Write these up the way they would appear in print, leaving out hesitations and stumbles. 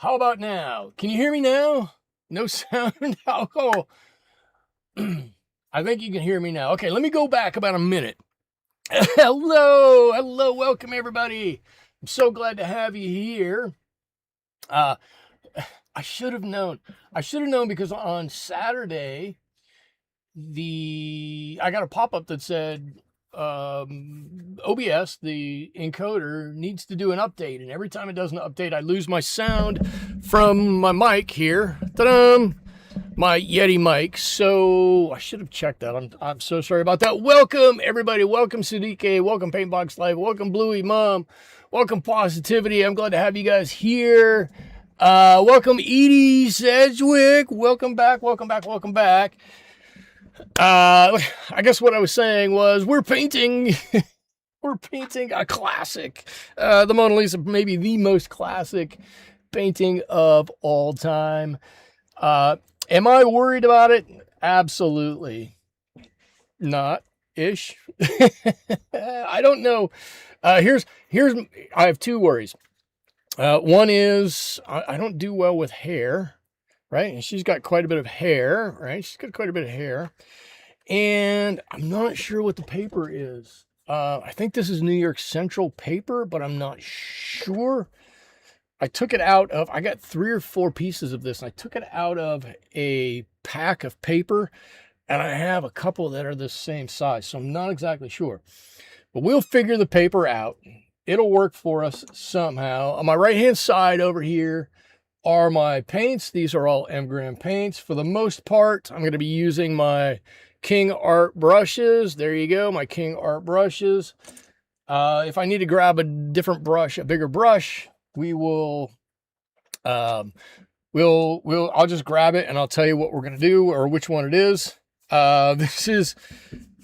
How about now? Can you hear me now? No sound? Oh, I think you can hear me now. Okay, let me go back about a minute. Hello, welcome everybody. I'm so glad to have you here. Uh, I should have known. I should have known because on Saturday, I got a pop-up that said OBS, the encoder, needs to do an update, and every time it does an update, I lose my sound from my mic here. Ta-da! My Yeti mic. So I should have checked that. I'm so sorry about that. Welcome everybody. Welcome Sudike. Welcome Paintbox Live. Welcome Bluey Mom. Welcome Positivity. I'm glad to have you guys here. Welcome Edie Sedgwick. Welcome back. Welcome back. Welcome back. I guess what I was saying was we're painting a classic. The Mona Lisa, maybe the most classic painting of all time. Am I worried about it? Absolutely not ish. I don't know. Here's I have two worries. One is I don't do well with hair, right? And she's got quite a bit of hair, right? She's got quite a bit of hair. And I'm not sure what the paper is. I think this is New York Central paper, but I'm not sure. I took it out of, I got 3 or 4 pieces of this. And I took it out of a pack of paper, and I have a couple that are the same size. So I'm not exactly sure. But we'll figure the paper out. It'll work for us somehow. On my right-hand side over here, are my paints. These are all M-Gram paints. For the most part, I'm going to be using my King Art brushes. There you go, my King Art brushes. If I need to grab a different brush, a bigger brush, we will, I'll just grab it and I'll tell you what we're going to do or which one it is. This is,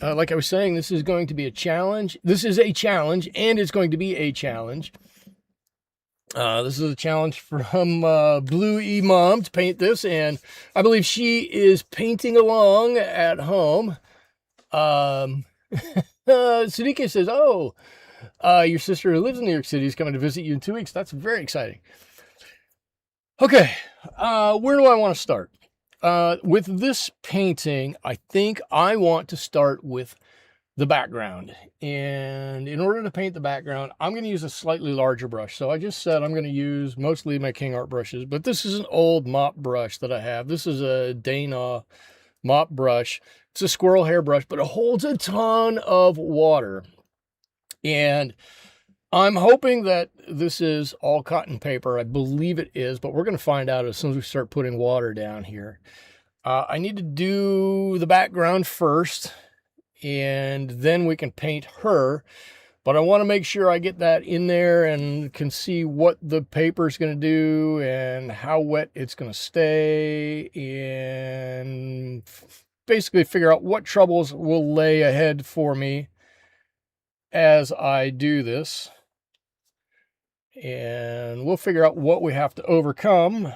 like I was saying, this is going to be a challenge. This is a challenge, and it's going to be a challenge. This is a challenge from Blue E Mom to paint this, and I believe she is painting along at home. Sudika says, "Oh, your sister who lives in New York City is coming to visit you in 2 weeks. That's very exciting." Okay, where do I want to start? With this painting, I think I want to start with the background. And in order to paint the background, I'm going to use a slightly larger brush. So I just said I'm going to use mostly my King Art brushes, but this is an old mop brush that I have. This is a Dana mop brush. It's a squirrel hair brush, but it holds a ton of water. And I'm hoping that this is all cotton paper. I believe it is, but we're going to find out as soon as we start putting water down here. I need to do the background first, and then we can paint her. But I want to make sure I get that in there and can see what the paper is going to do and how wet it's going to stay, and basically figure out what troubles will lay ahead for me as I do this. And we'll figure out what we have to overcome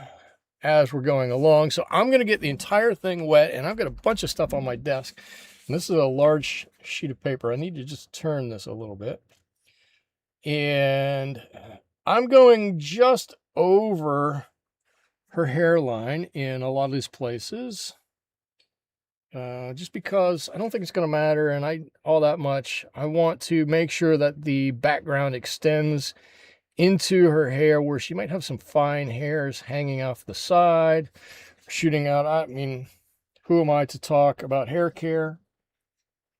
as we're going along. So I'm going to get the entire thing wet, and I've got a bunch of stuff on my desk. And this is a large sheet of paper. I need to just turn this a little bit. And I'm going just over her hairline in a lot of these places. Just because I don't think it's going to matter and all that much. I want to make sure that the background extends into her hair, where she might have some fine hairs hanging off the side, shooting out. I mean, who am I to talk about hair care,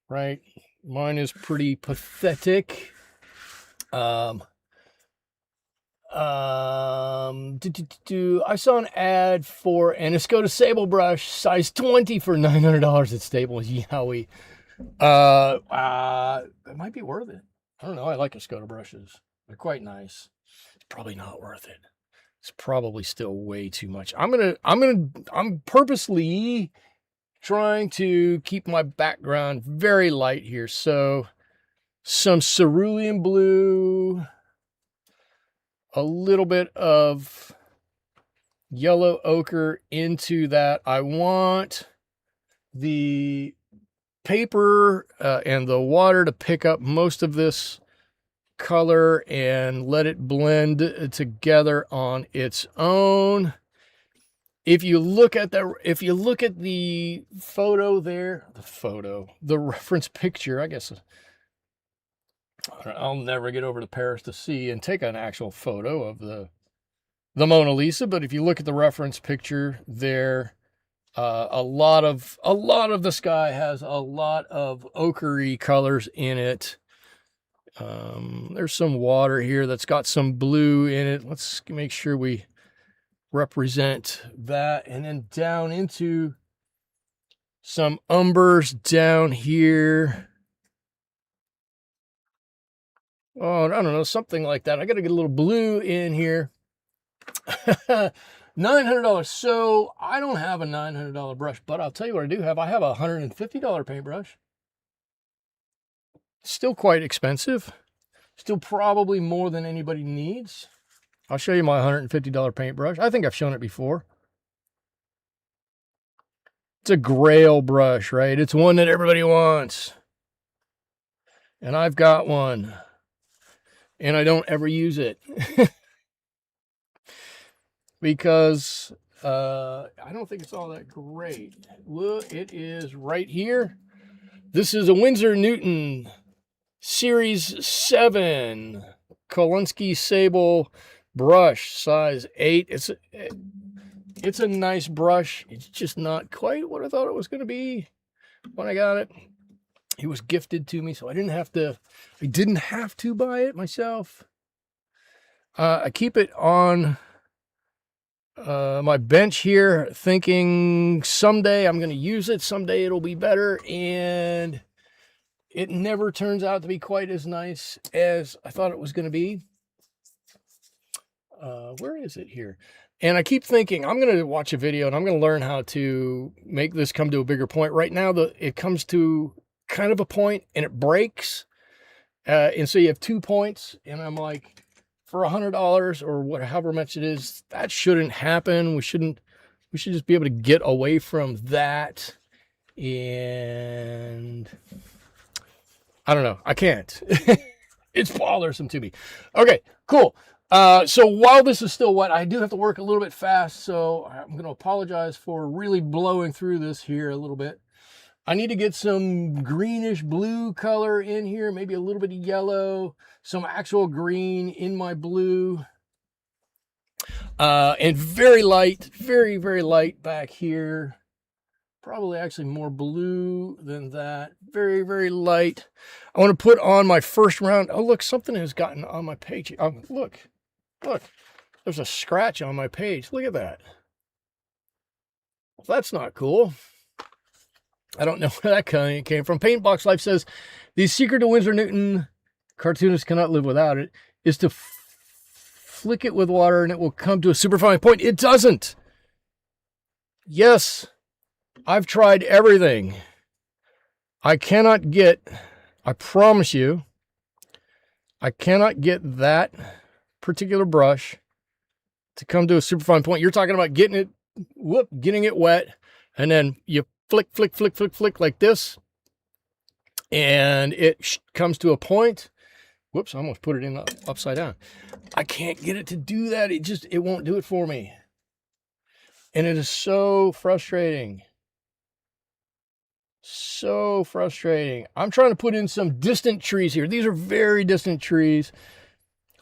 right? Mine is pretty pathetic. I saw an ad for an Escoda Sable brush, size 20 for $900 at Staples. Yowie. It might be worth it. I don't know. I like Escoda brushes. They're quite nice. It's probably not worth it. It's probably still way too much. I'm purposely trying to keep my background very light here. So some cerulean blue, a little bit of yellow ochre into that. I want the paper and the water to pick up most of this color and let it blend together on its own. If you look at the photo there, the reference picture, I guess I'll never get over to Paris to see and take an actual photo of the Mona Lisa, but if you look at the reference picture there, a lot of the sky has a lot of ochre colors in it. There's some water here that's got some blue in it. Let's make sure we represent that, and then down into some umbers down here. Oh, I don't know, something like that. I got to get a little blue in here. $900. So I don't have a $900 brush, but I'll tell you what I do have. I have a $150 paintbrush. Still quite expensive. Still probably more than anybody needs. I'll show you my $150 paintbrush. I think I've shown it before. It's a Grail brush, right? It's one that everybody wants. And I've got one. And I don't ever use it. Because I don't think it's all that great. Look, it is right here. This is a Winsor Newton Series 7 Kolinsky Sable brush, size 8. It's a nice brush. It's just not quite what I thought it was going to be when I got it. It was gifted to me, so I didn't have to buy it myself. I keep it on my bench here, thinking someday I'm going to use it, someday it'll be better, and it never turns out to be quite as nice as I thought it was going to be. Where is it here? And I keep thinking I'm going to watch a video and I'm going to learn how to make this come to a bigger point. Right now, it comes to kind of a point and it breaks. And so you have 2 points, and I'm like, for $100 or however much it is, that shouldn't happen. We should just be able to get away from that. And I don't know. I can't. It's bothersome to me. Okay, cool. So while this is still wet, I do have to work a little bit fast. So I'm going to apologize for really blowing through this here a little bit. I need to get some greenish blue color in here, maybe a little bit of yellow, some actual green in my blue. And very light, very, very light back here. Probably actually more blue than that. Very, very light. I want to put on my first round. Oh, look, something has gotten on my page. Look, there's a scratch on my page. Look at that. Well, that's not cool. I don't know where that came from. Paintbox Life says, the secret to Winsor Newton, cartoonists cannot live without it, is to flick it with water and it will come to a superfine point. It doesn't. Yes, I've tried everything. I promise you, I cannot get that particular brush to come to a superfine point. You're talking about getting it wet, and then you flick like this, and it comes to a point. Whoops, I almost put it in upside down. I can't get it to do that. It won't do it for me. And it is so frustrating. So frustrating. I'm trying to put in some distant trees here. These are very distant trees.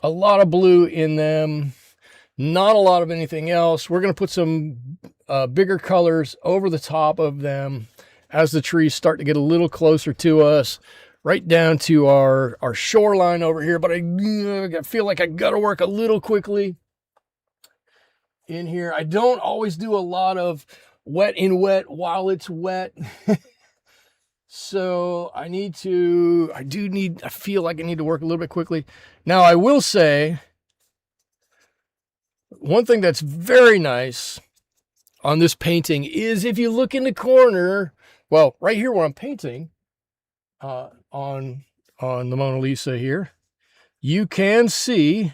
A lot of blue in them. Not a lot of anything else. We're going to put some bigger colors over the top of them as the trees start to get a little closer to us, right down to our shoreline over here. But I feel like I got to work a little quickly in here. I don't always do a lot of wet in wet while it's wet. So I feel like I need to work a little bit quickly. Now I will say, one thing that's very nice on this painting is if you look in the corner, well, right here where I'm painting on the Mona Lisa here, you can see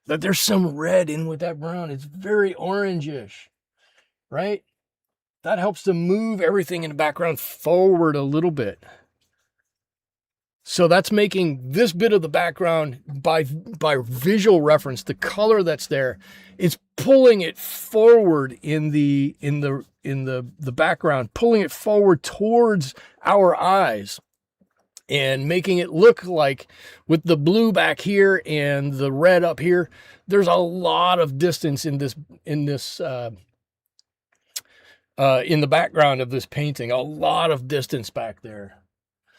that there's some red in with that brown. It's very orangish, right? That helps to move everything in the background forward a little bit. So that's making this bit of the background, by visual reference, the color that's there, it's pulling it forward in the background, pulling it forward towards our eyes, and making it look like, with the blue back here and the red up here, there's a lot of distance in the background of this painting, a lot of distance back there.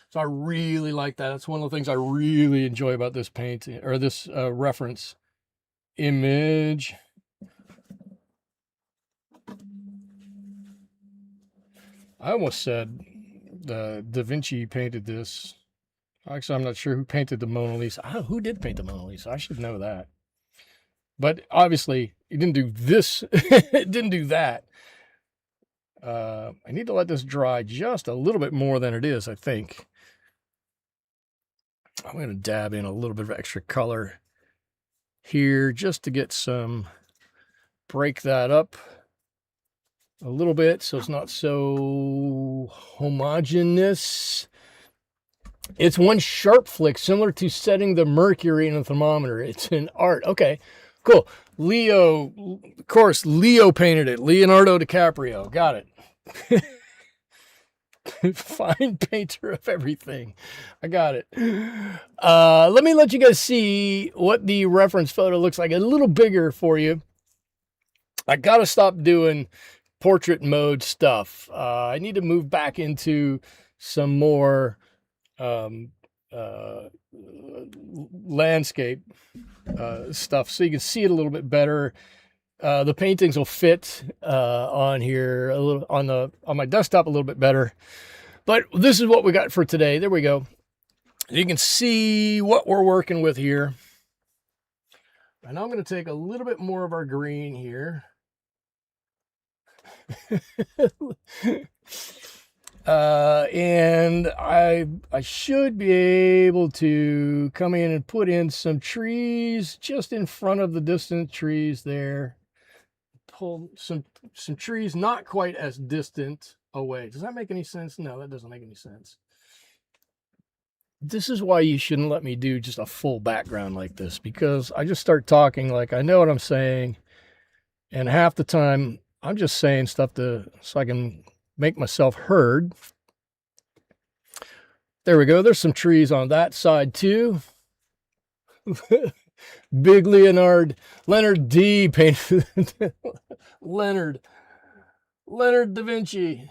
So I really like that. That's one of the things I really enjoy about this painting, or this reference image. I almost said Da Vinci painted this. Actually, I'm not sure who painted the Mona Lisa. Who did paint the Mona Lisa? I should know that. But obviously, he didn't do this. It didn't do that. I need to let this dry just a little bit more than it is, I think. I'm going to dab in a little bit of extra color here just to get break that up a little bit so it's not so homogeneous. It's one sharp flick, similar to setting the mercury in a thermometer. It's an art. Okay, cool. Leo, of course, Leo painted it. Leonardo DiCaprio. Got it. Fine painter of everything. I got it. Let me let you guys see what the reference photo looks like a little bigger for you. I got to stop doing portrait mode stuff. I need to move back into some more landscape stuff so you can see it a little bit better. the paintings will fit on here a little on my desktop a little bit better. But this is what we got for today. There we go. You can see what we're working with here. And I'm going to take a little bit more of our green here. And I should be able to come in and put in some trees just in front of the distant trees there. Pull some trees not quite as distant away. Does that make any sense? No, that doesn't make any sense. This is why you shouldn't let me do just a full background like this, because I just start talking like I know what I'm saying, and half the time I'm just saying stuff so I can make myself heard. There we go. There's some trees on that side too. Big Leonard D painted Leonard da Vinci.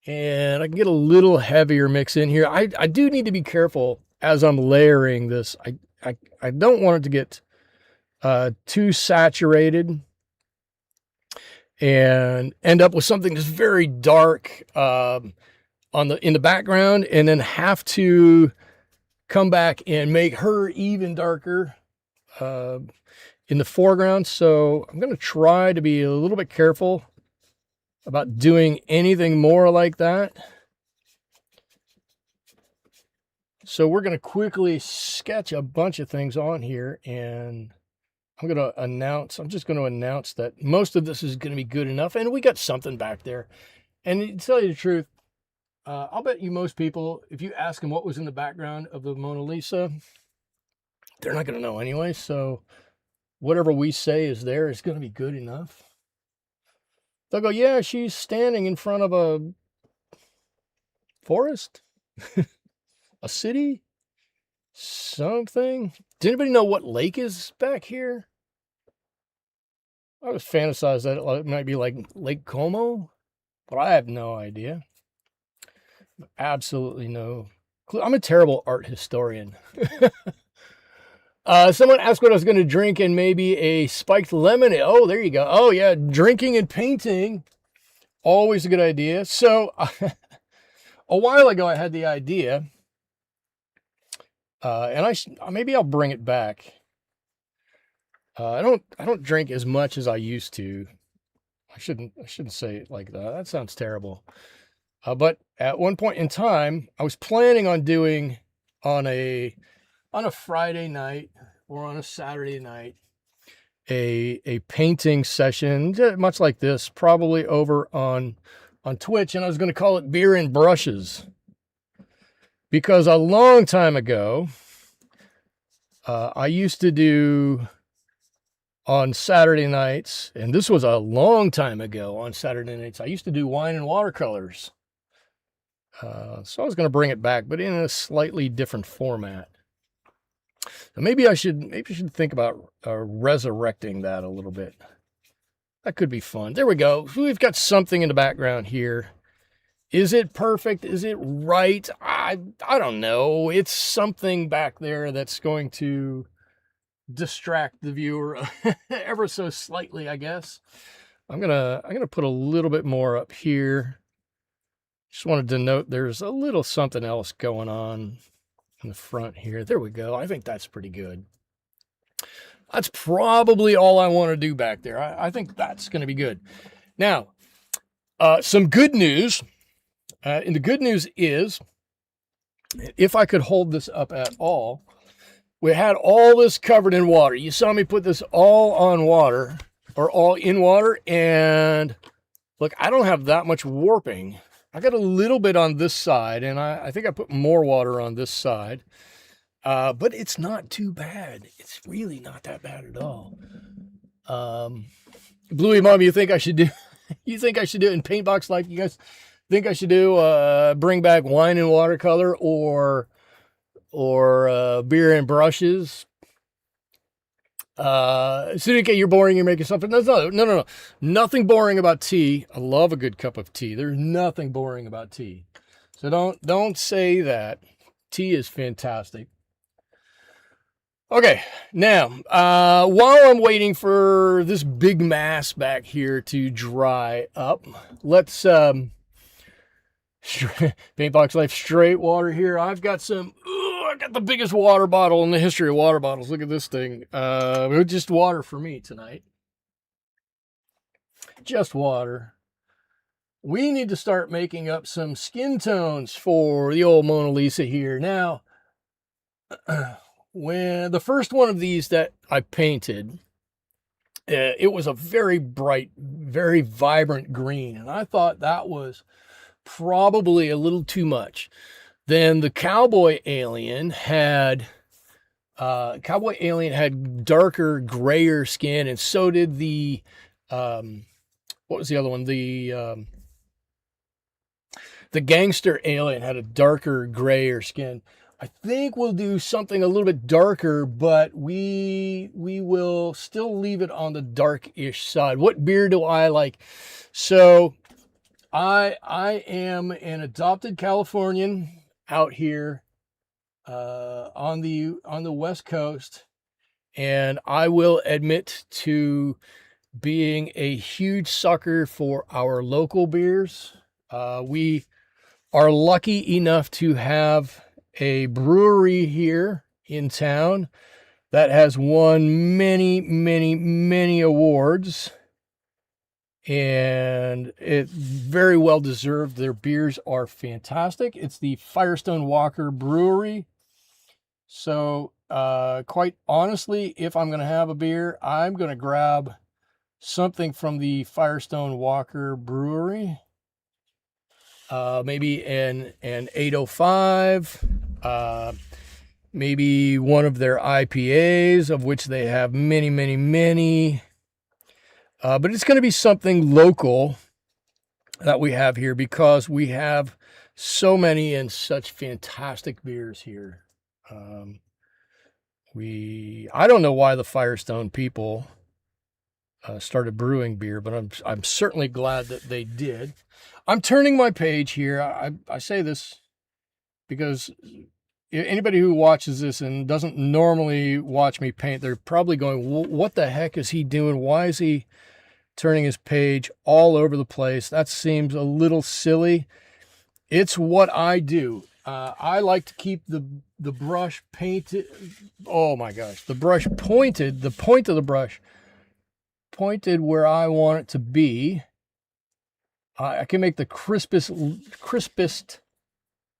And I can get a little heavier mix in here. I do need to be careful as I'm layering this. I don't want it to get too saturated and end up with something that's very dark in the background, and then have to come back and make her even darker in the foreground. So I'm going to try to be a little bit careful about doing anything more like that. So we're going to quickly sketch a bunch of things on here, and I'm just going to announce that most of this is going to be good enough, and we got something back there. And to tell you the truth, I'll bet you most people, if you ask them what was in the background of the Mona Lisa, they're not going to know anyway. So whatever we say is there is going to be good enough. They'll go, yeah, she's standing in front of a forest, a city, something. Does anybody know what lake is back here? I was fantasized that it might be like Lake Como, but I have no idea. Absolutely no clue. I'm a terrible art historian. Someone asked what I was going to drink, and maybe a spiked lemonade. Oh, there you go. Oh, yeah. Drinking and painting. Always a good idea. So a while ago, I had the idea, and maybe I'll bring it back. I don't drink as much as I used to. I shouldn't say it like that. That sounds terrible. But at one point in time, I was planning on doing on a Friday night or on a Saturday night a painting session, much like this, probably over on Twitch, and I was going to call it Beer and Brushes, because a long time ago I used to do on Saturday nights, and this was a long time ago, on Saturday nights I used to do wine and watercolors. So I was going to bring it back, but in a slightly different format. So maybe I should think about resurrecting that a little bit. That could be fun. There we go. We've got something in the background here. Is it perfect? Is it right? I don't know. It's something back there that's going to distract the viewer ever so slightly, I guess. I'm gonna put a little bit more up here. Just wanted to note there's a little something else going on in the front here. There we go. I think that's pretty good. That's probably all I want to do back there. I think that's going to be good. Now, some good news. And the good news is, if I could hold this up at all, we had all this covered in water. You saw me put this all on water, or all in water, and look, I don't have that much warping. I got a little bit on this side, and I think I put more water on this side. But it's not too bad. It's really not that bad at all. Bluey Mom, you think I should do it in Paintbox Life? You guys think I should do bring back wine and watercolor or beer and brushes? Suzuki, you're boring. You're making something. No. Nothing boring about tea. I love a good cup of tea. There's nothing boring about tea. So don't say that. Tea is fantastic. Okay, now, while I'm waiting for this big mass back here to dry up, let's, Paintbox Life straight water here. I've got some, I got the biggest water bottle in the history of water bottles. Look at this thing. Just water for me tonight. Just water. We need to start making up some skin tones for the old Mona Lisa here. Now, when the first one of these that I painted, it was a very bright, very vibrant green, and I thought that was probably a little too much. Then the Cowboy Alien had darker, grayer skin, and so did the what was the other one? The Gangster Alien had a darker, grayer skin. I think we'll do something a little bit darker, but we will still leave it on the dark-ish side. What beer do I like? So I am an adopted Californian out here on the West Coast, and I will admit to being a huge sucker for our local beers. We are lucky enough to have a brewery here in town that has won many, many, many awards, and it's very well deserved. Their beers are fantastic. It's the Firestone Walker Brewery. So, quite honestly, if I'm going to have a beer, I'm going to grab something from the Firestone Walker Brewery. Maybe an 805, maybe one of their IPAs, of which they have many, many, many. But it's going to be something local that we have here, because we have so many and such fantastic beers here. I don't know why the Firestone people started brewing beer, but I'm certainly glad that they did. I'm turning my page here. I say this because anybody who watches this and doesn't normally watch me paint, they're probably going, what the heck is he doing? Why is he turning his page all over the place? That seems a little silly. It's what I do. I like to keep the brush painted. Oh my gosh, the brush pointed, the point of the brush pointed where I want it to be. I can make the crispest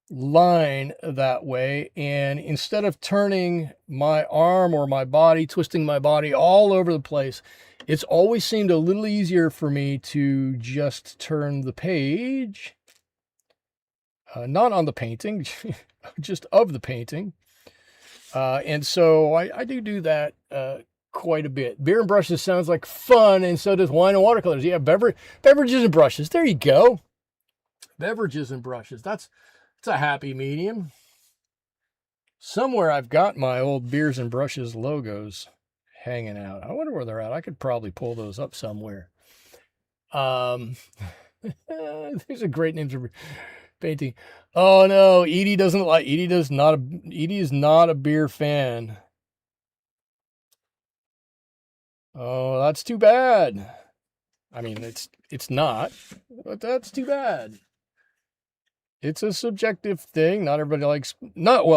line that way. And instead of turning my arm or my body, twisting my body all over the place, it's always seemed a little easier for me to just turn the page, not on the painting, just of the painting. And so I do that quite a bit. Beer and brushes sounds like fun, and so does wine and watercolors. Yeah, beverages and brushes. There you go. Beverages and brushes. That's a happy medium. Somewhere I've got my old beers and brushes logos hanging out. I wonder where they're at. I could probably pull those up somewhere. These are great names for painting. Oh no, Edie is not a beer fan. Oh, that's too bad. I mean, it's not, but that's too bad. It's a subjective thing. Not everybody likes,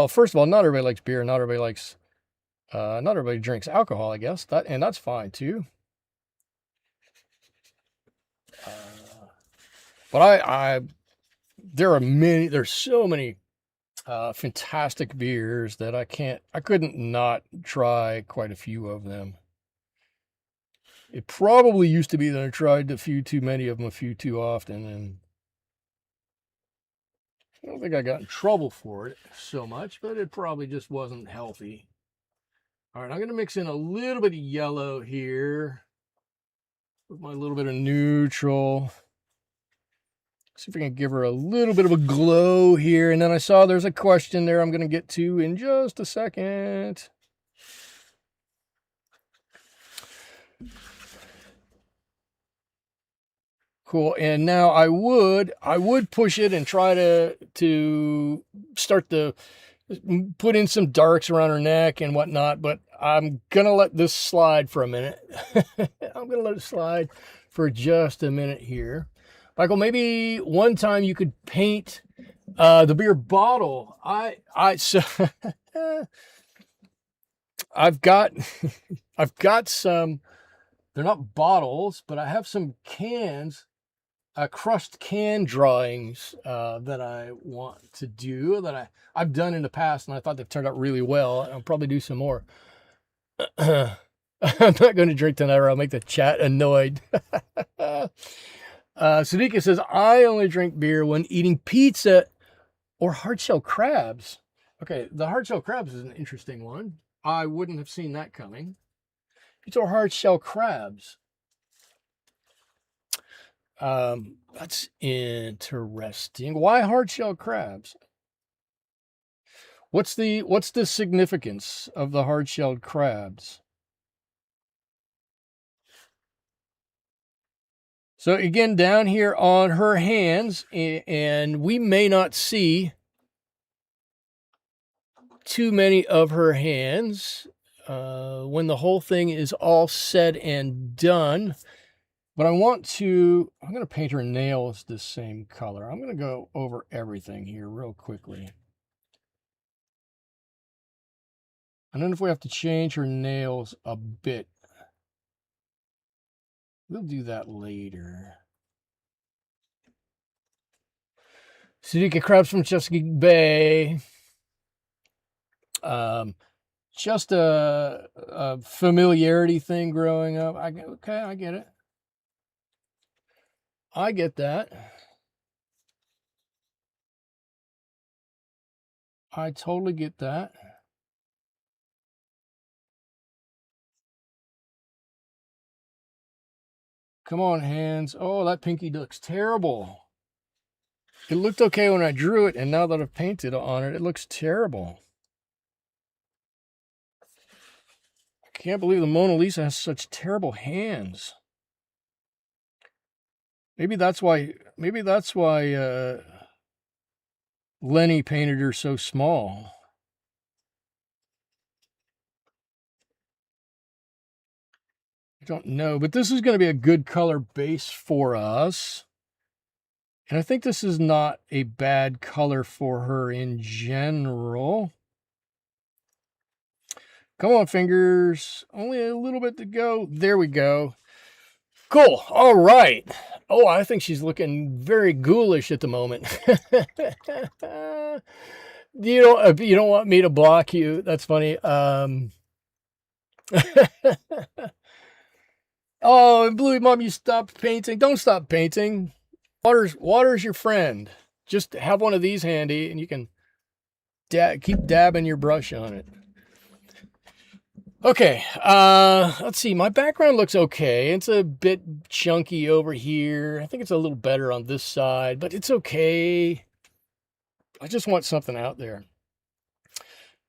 first of all, not everybody likes beer. Not everybody drinks alcohol, I guess. That's fine too. But there's so many fantastic beers that I couldn't not try quite a few of them. It probably used to be that I tried a few too many of them a few too often, and I don't think I got in trouble for it so much, but it probably just wasn't healthy. All right, I'm going to mix in a little bit of yellow here with my little bit of neutral. See if I can give her a little bit of a glow here. And then I saw there's a question there I'm going to get to in just a second. Cool. And now I would push it and try to start the put in some darks around her neck and whatnot, but I'm going to let this slide for a minute. I'm going to let it slide for just a minute here. Michael, maybe one time you could paint the beer bottle. So I've got some, they're not bottles, but I have some cans, crushed can drawings that I want to do, that I've done in the past, and I thought they've turned out really well. I'll probably do some more. I'm not going to drink tonight or I'll make the chat annoyed. Sadika says, I only drink beer when eating pizza or hard-shell crabs. Okay, the hard-shell crabs is an interesting one. I wouldn't have seen that coming. Pizza or hard-shell crabs. That's interesting. Why hard-shell crabs? What's the significance of the hard-shelled crabs? So again, down here on her hands, and we may not see too many of her hands when the whole thing is all said and done. But I'm going to paint her nails the same color. I'm going to go over everything here real quickly. And then if we have to change her nails a bit, we'll do that later. Sadika crabs from Chesapeake Bay. Just a familiarity thing growing up. Okay, I get it. I get that. I totally get that. Come on, hands. Oh, that pinky looks terrible. It looked okay when I drew it, and now that I've painted on it, it looks terrible. I can't believe the Mona Lisa has such terrible hands. Maybe that's why Lenny painted her so small. I don't know, but this is going to be a good color base for us. And I think this is not a bad color for her in general. Come on, fingers. Only a little bit to go. There we go. Cool. All right. Oh, I think she's looking very ghoulish at the moment. You don't want me to block you. That's funny. Oh, Bluey Mom, you stopped painting. Don't stop painting. Water's your friend. Just have one of these handy, and you can keep dabbing your brush on it. Okay, let's see. My background looks okay. It's a bit chunky over here. I think it's a little better on this side, but it's okay. I just want something out there.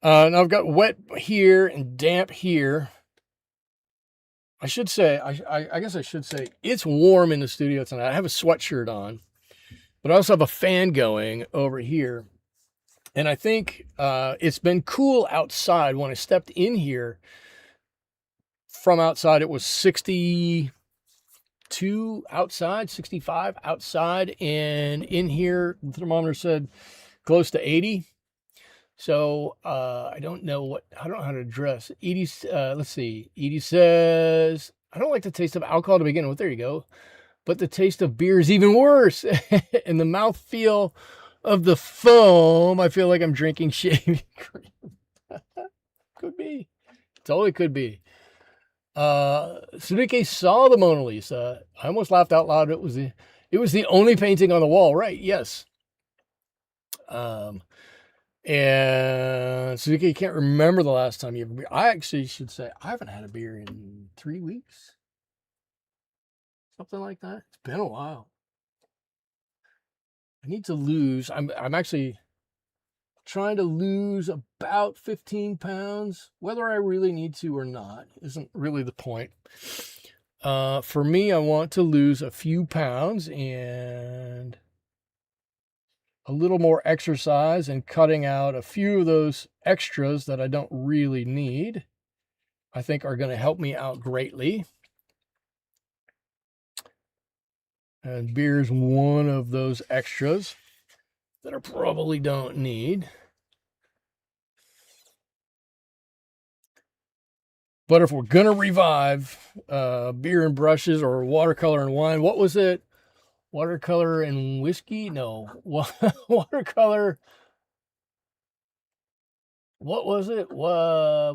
Now I've got wet here and damp here. I should say, I guess I should say, it's warm in the studio tonight. I have a sweatshirt on, but I also have a fan going over here. And I think it's been cool outside. When I stepped in here from outside, it was 62 outside, 65 outside. And in here, the thermometer said close to 80. So I don't know how to address. Edie, let's see. Edie says, I don't like the taste of alcohol to begin with. There you go. But the taste of beer is even worse. And the mouthfeel of the foam, I feel like I'm drinking shaving cream. Could be. Totally could be. Sunike saw the Mona Lisa. I almost laughed out loud. It was the only painting on the wall, right? Yes. And Suzuki can't remember the last time you have a beer. I actually should say I haven't had a beer in 3 weeks. Something like that. It's been a while. I need to lose. I'm actually trying to lose about 15 pounds. Whether I really need to or not isn't really the point. For me, I want to lose a few pounds, and a little more exercise and cutting out a few of those extras that I don't really need, I think are going to help me out greatly. And beer's one of those extras that I probably don't need. But if we're going to revive beer and brushes or watercolor and wine, what was it? Watercolor and whiskey? No. Watercolor. What was it? Oh,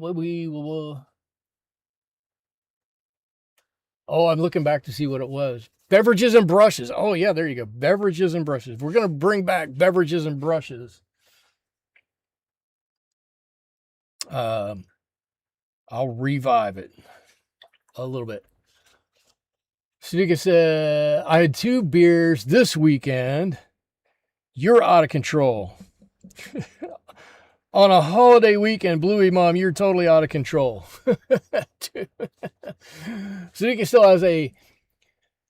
I'm looking back to see what it was. Beverages and brushes. Oh, yeah, there you go. Beverages and brushes. We're going to bring back beverages and brushes. I'll revive it a little bit. Sneaker said, I had 2 beers this weekend. You're out of control. On a holiday weekend, Bluey Mom, you're totally out of control. Sneaker still has a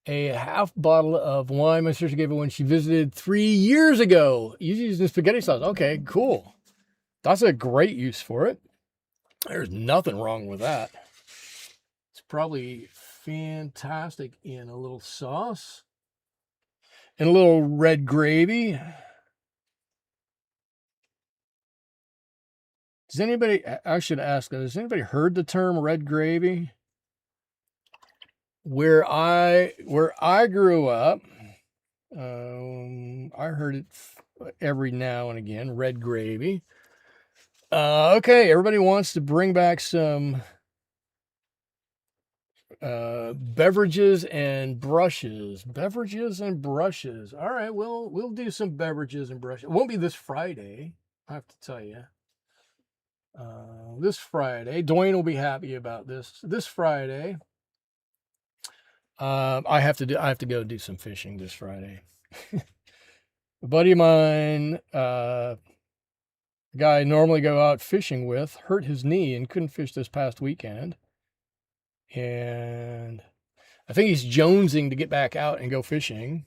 half bottle of wine my sister gave her when she visited 3 years ago. Using spaghetti sauce. Okay, cool. That's a great use for it. There's nothing wrong with that. It's probably fantastic in a little sauce and a little red gravy. Does anybody, I should ask, has anybody heard the term red gravy? Where I grew up, I heard it every now and again, red gravy. Okay, everybody wants to bring back some beverages and brushes. Beverages and brushes. All right, we'll do some beverages and brushes. It won't be this Friday, I have to tell you. This Friday, Dwayne will be happy about this. This Friday, I have to go do some fishing this Friday. A buddy of mine, a guy I normally go out fishing with, hurt his knee and couldn't fish this past weekend. And I think he's jonesing to get back out and go fishing.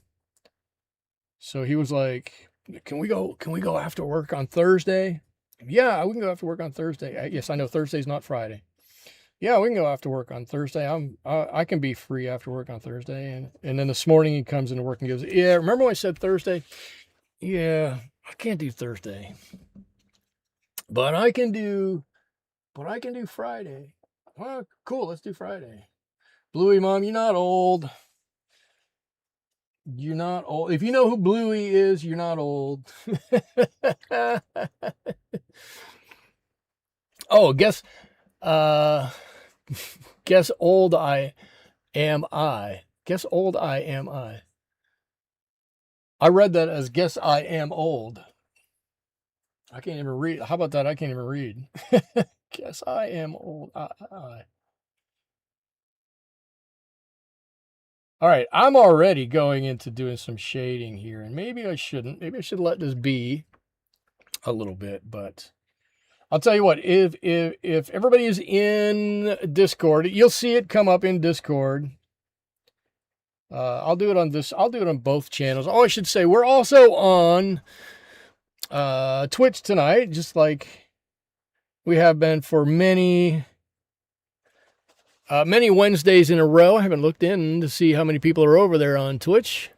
So he was like, can we go after work on Thursday? Yeah, we can go after work on Thursday. Yes, I know Thursday's not Friday. Yeah, we can go after work on Thursday. I can be free after work on Thursday. And then this morning he comes into work and goes, yeah, remember when I said Thursday? Yeah, I can't do Thursday. But I can do Friday. Well, cool, let's do Friday. Bluey Mom, you're not old. You're not old. If you know who Bluey is, you're not old. Oh, guess old I am I. Guess old I am I. I read that as guess I am old. I can't even read. How about that? I can't even read. Guess I am old. I. All right, I'm already going into doing some shading here, and maybe I shouldn't. Maybe I should let this be a little bit, but I'll tell you what, if everybody is in Discord, you'll see it come up in Discord. I'll do it on both channels. Oh, I should say, we're also on Twitch tonight, just like we have been for many Wednesdays in a row. I haven't looked in to see how many people are over there on Twitch.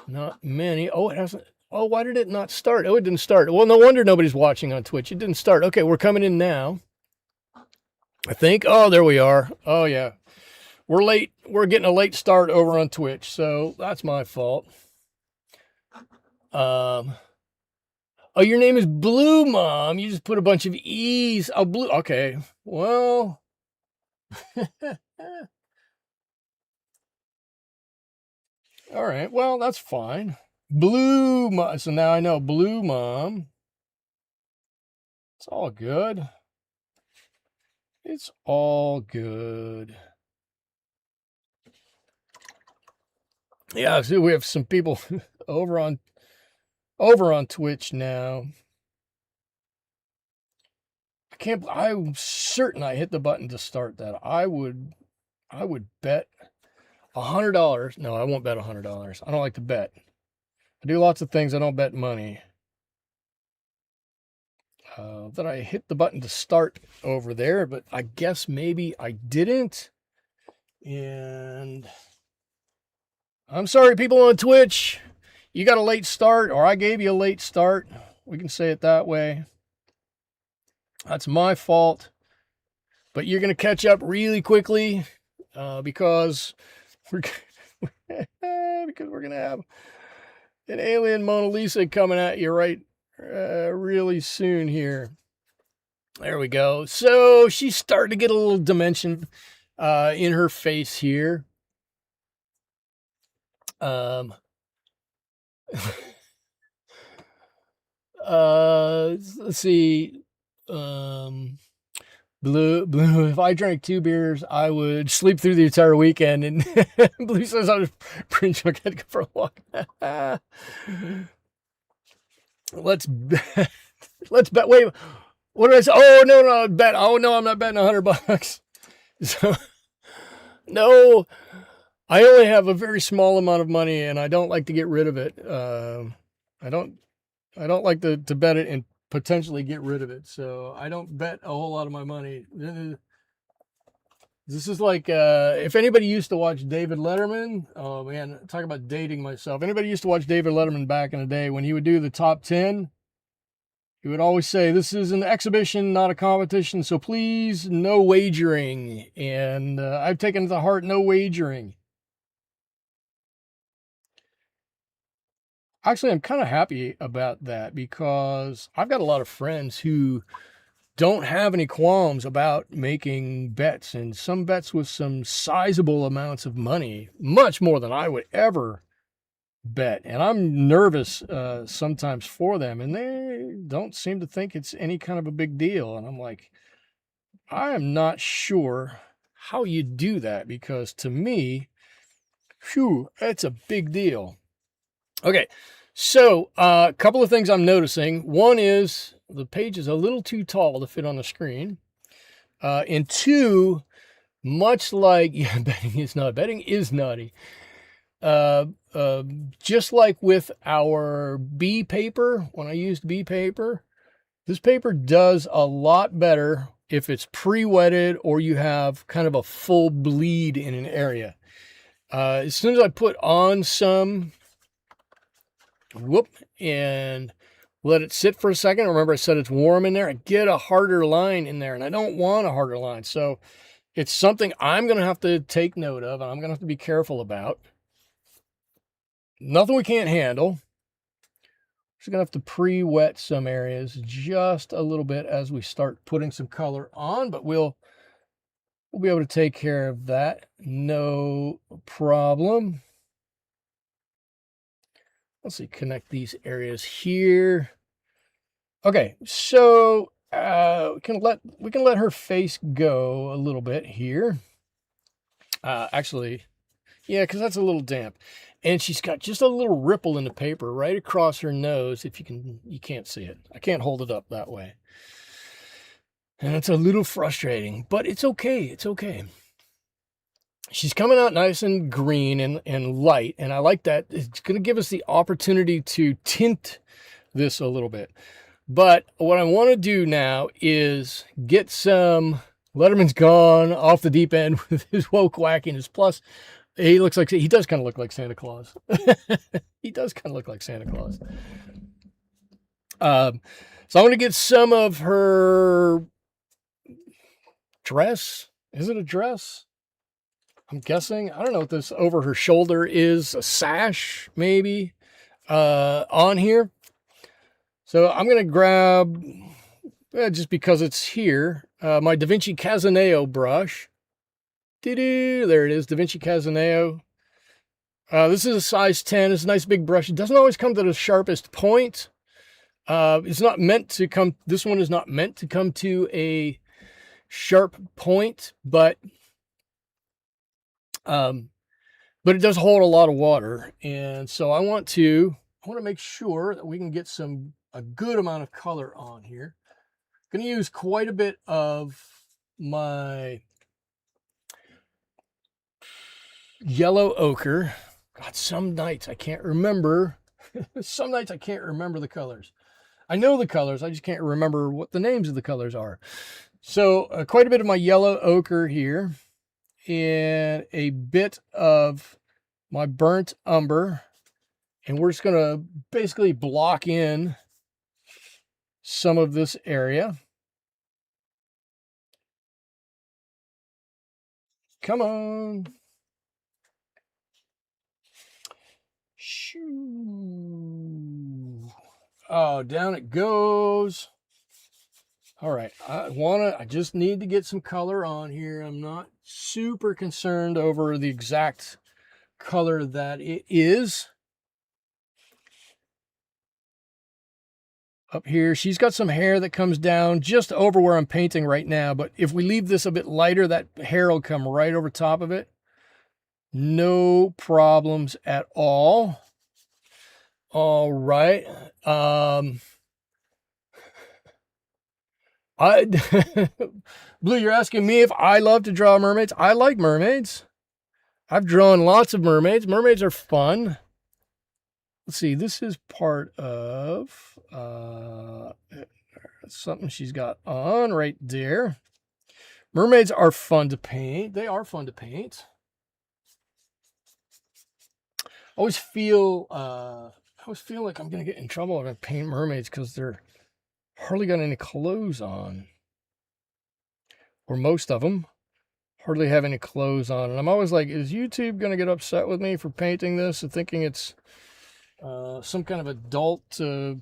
Not many. Oh, it hasn't. Oh, why did it not start? Oh, it didn't start. Well, no wonder nobody's watching on Twitch. It didn't start. Okay, we're coming in now, I think. Oh, there we are. Oh, yeah. We're late. We're getting a late start over on Twitch, so that's my fault. Oh, your name is Blue Mom. You just put a bunch of E's. Oh, Blue. Okay. Well. All right. Well, that's fine. Blue Mom. So now I know Blue Mom. It's all good. It's all good. Yeah, so we have some people over on Twitch now. I'm certain I hit the button to start that. I would bet $100. No, I won't bet $100. I don't like to bet. I do lots of things. I don't bet money. Then I hit the button to start over there, but I guess maybe I didn't. And I'm sorry, people on Twitch. You got a late start, or I gave you a late start. We can say it that way. That's my fault. But you're going to catch up really quickly because we're because we're going to have an alien Mona Lisa coming at you really soon here. There we go. So she's starting to get a little dimension in her face here. Let's see. Blue, if I drank 2 beers, I would sleep through the entire weekend. And Blue says I was pretty sure I could go for a walk. Let's bet. Wait, what did I say? Oh, no, bet. Oh, no, I'm not betting $100. So, no, I only have a very small amount of money, and I don't like to get rid of it. I don't like to bet it and potentially get rid of it. So I don't bet a whole lot of my money. This is like, if anybody used to watch David Letterman, oh man, talk about dating myself. Anybody used to watch David Letterman back in the day when he would do the top 10, he would always say, this is an exhibition, not a competition. So please, no wagering. And I've taken to heart, no wagering. Actually, I'm kind of happy about that because I've got a lot of friends who don't have any qualms about making bets, and some bets with some sizable amounts of money, much more than I would ever bet. And I'm nervous sometimes for them, and they don't seem to think it's any kind of a big deal. And I'm like, I am not sure how you do that, because to me, phew, it's a big deal. Okay, so a couple of things I'm noticing. One is the page is a little too tall to fit on the screen. And two, much like betting is naughty. Just like with our B paper, when I used B paper, this paper does a lot better if it's pre-wetted or you have kind of a full bleed in an area. As soon as I put on some and let it sit for a second. Remember I said it's warm in there. I get a harder line in there, and I don't want a harder line. So it's something I'm going to have to take note of, and I'm going to have to be careful about. Nothing we can't handle. Just going to have to pre-wet some areas just a little bit as we start putting some color on, but we'll be able to take care of that. No problem. Let's see, connect these areas here. Okay, so we can let her face go a little bit here. Actually, yeah, because that's a little damp, and she's got just a little ripple in the paper right across her nose. If you can't see it. I can't hold it up that way, and it's a little frustrating, but it's okay. It's okay. She's coming out nice and green and light, and I like that. It's going to give us the opportunity to tint this a little bit. But what I want to do now is get some... Letterman's gone off the deep end with his woke wackiness. Plus, he does kind of look like Santa Claus. He does kind of look like Santa Claus. So I'm going to get some of her dress. Is it a dress? I'm guessing. I don't know what this over her shoulder is. A sash, maybe, on here. So I'm going to grab, just because it's here, my Da Vinci Casaneo brush. There it is, Da Vinci Casaneo. This is a size 10. It's a nice big brush. It doesn't always come to the sharpest point. It's not meant to come, this one is not meant to come to a sharp point, but it does hold a lot of water. And so I want to make sure that we can get a good amount of color on here. I'm going to use quite a bit of my yellow ochre. God, some nights I can't remember Some nights I can't remember the colors. I know the colors, I just can't remember what the names of the colors are. So quite a bit of my yellow ochre here, and a bit of my burnt umber, and we're just going to basically block in some of this area. Come on. Shoo. Oh, down it goes. All right, I just need to get some color on here. I'm not super concerned over the exact color that it is. Up here, she's got some hair that comes down just over where I'm painting right now, but if we leave this a bit lighter, that hair will come right over top of it. No problems at all. All right. Blue, you're asking me if I love to draw mermaids. I like mermaids. I've drawn lots of mermaids. Mermaids are fun. Let's see, this is part of something she's got on right there. Mermaids are fun to paint. They are fun to paint. I always feel like I'm gonna get in trouble if I paint mermaids because they're hardly got any clothes on, or most of them hardly have any clothes on, and I'm always like, is YouTube gonna get upset with me for painting this and thinking it's some kind of adult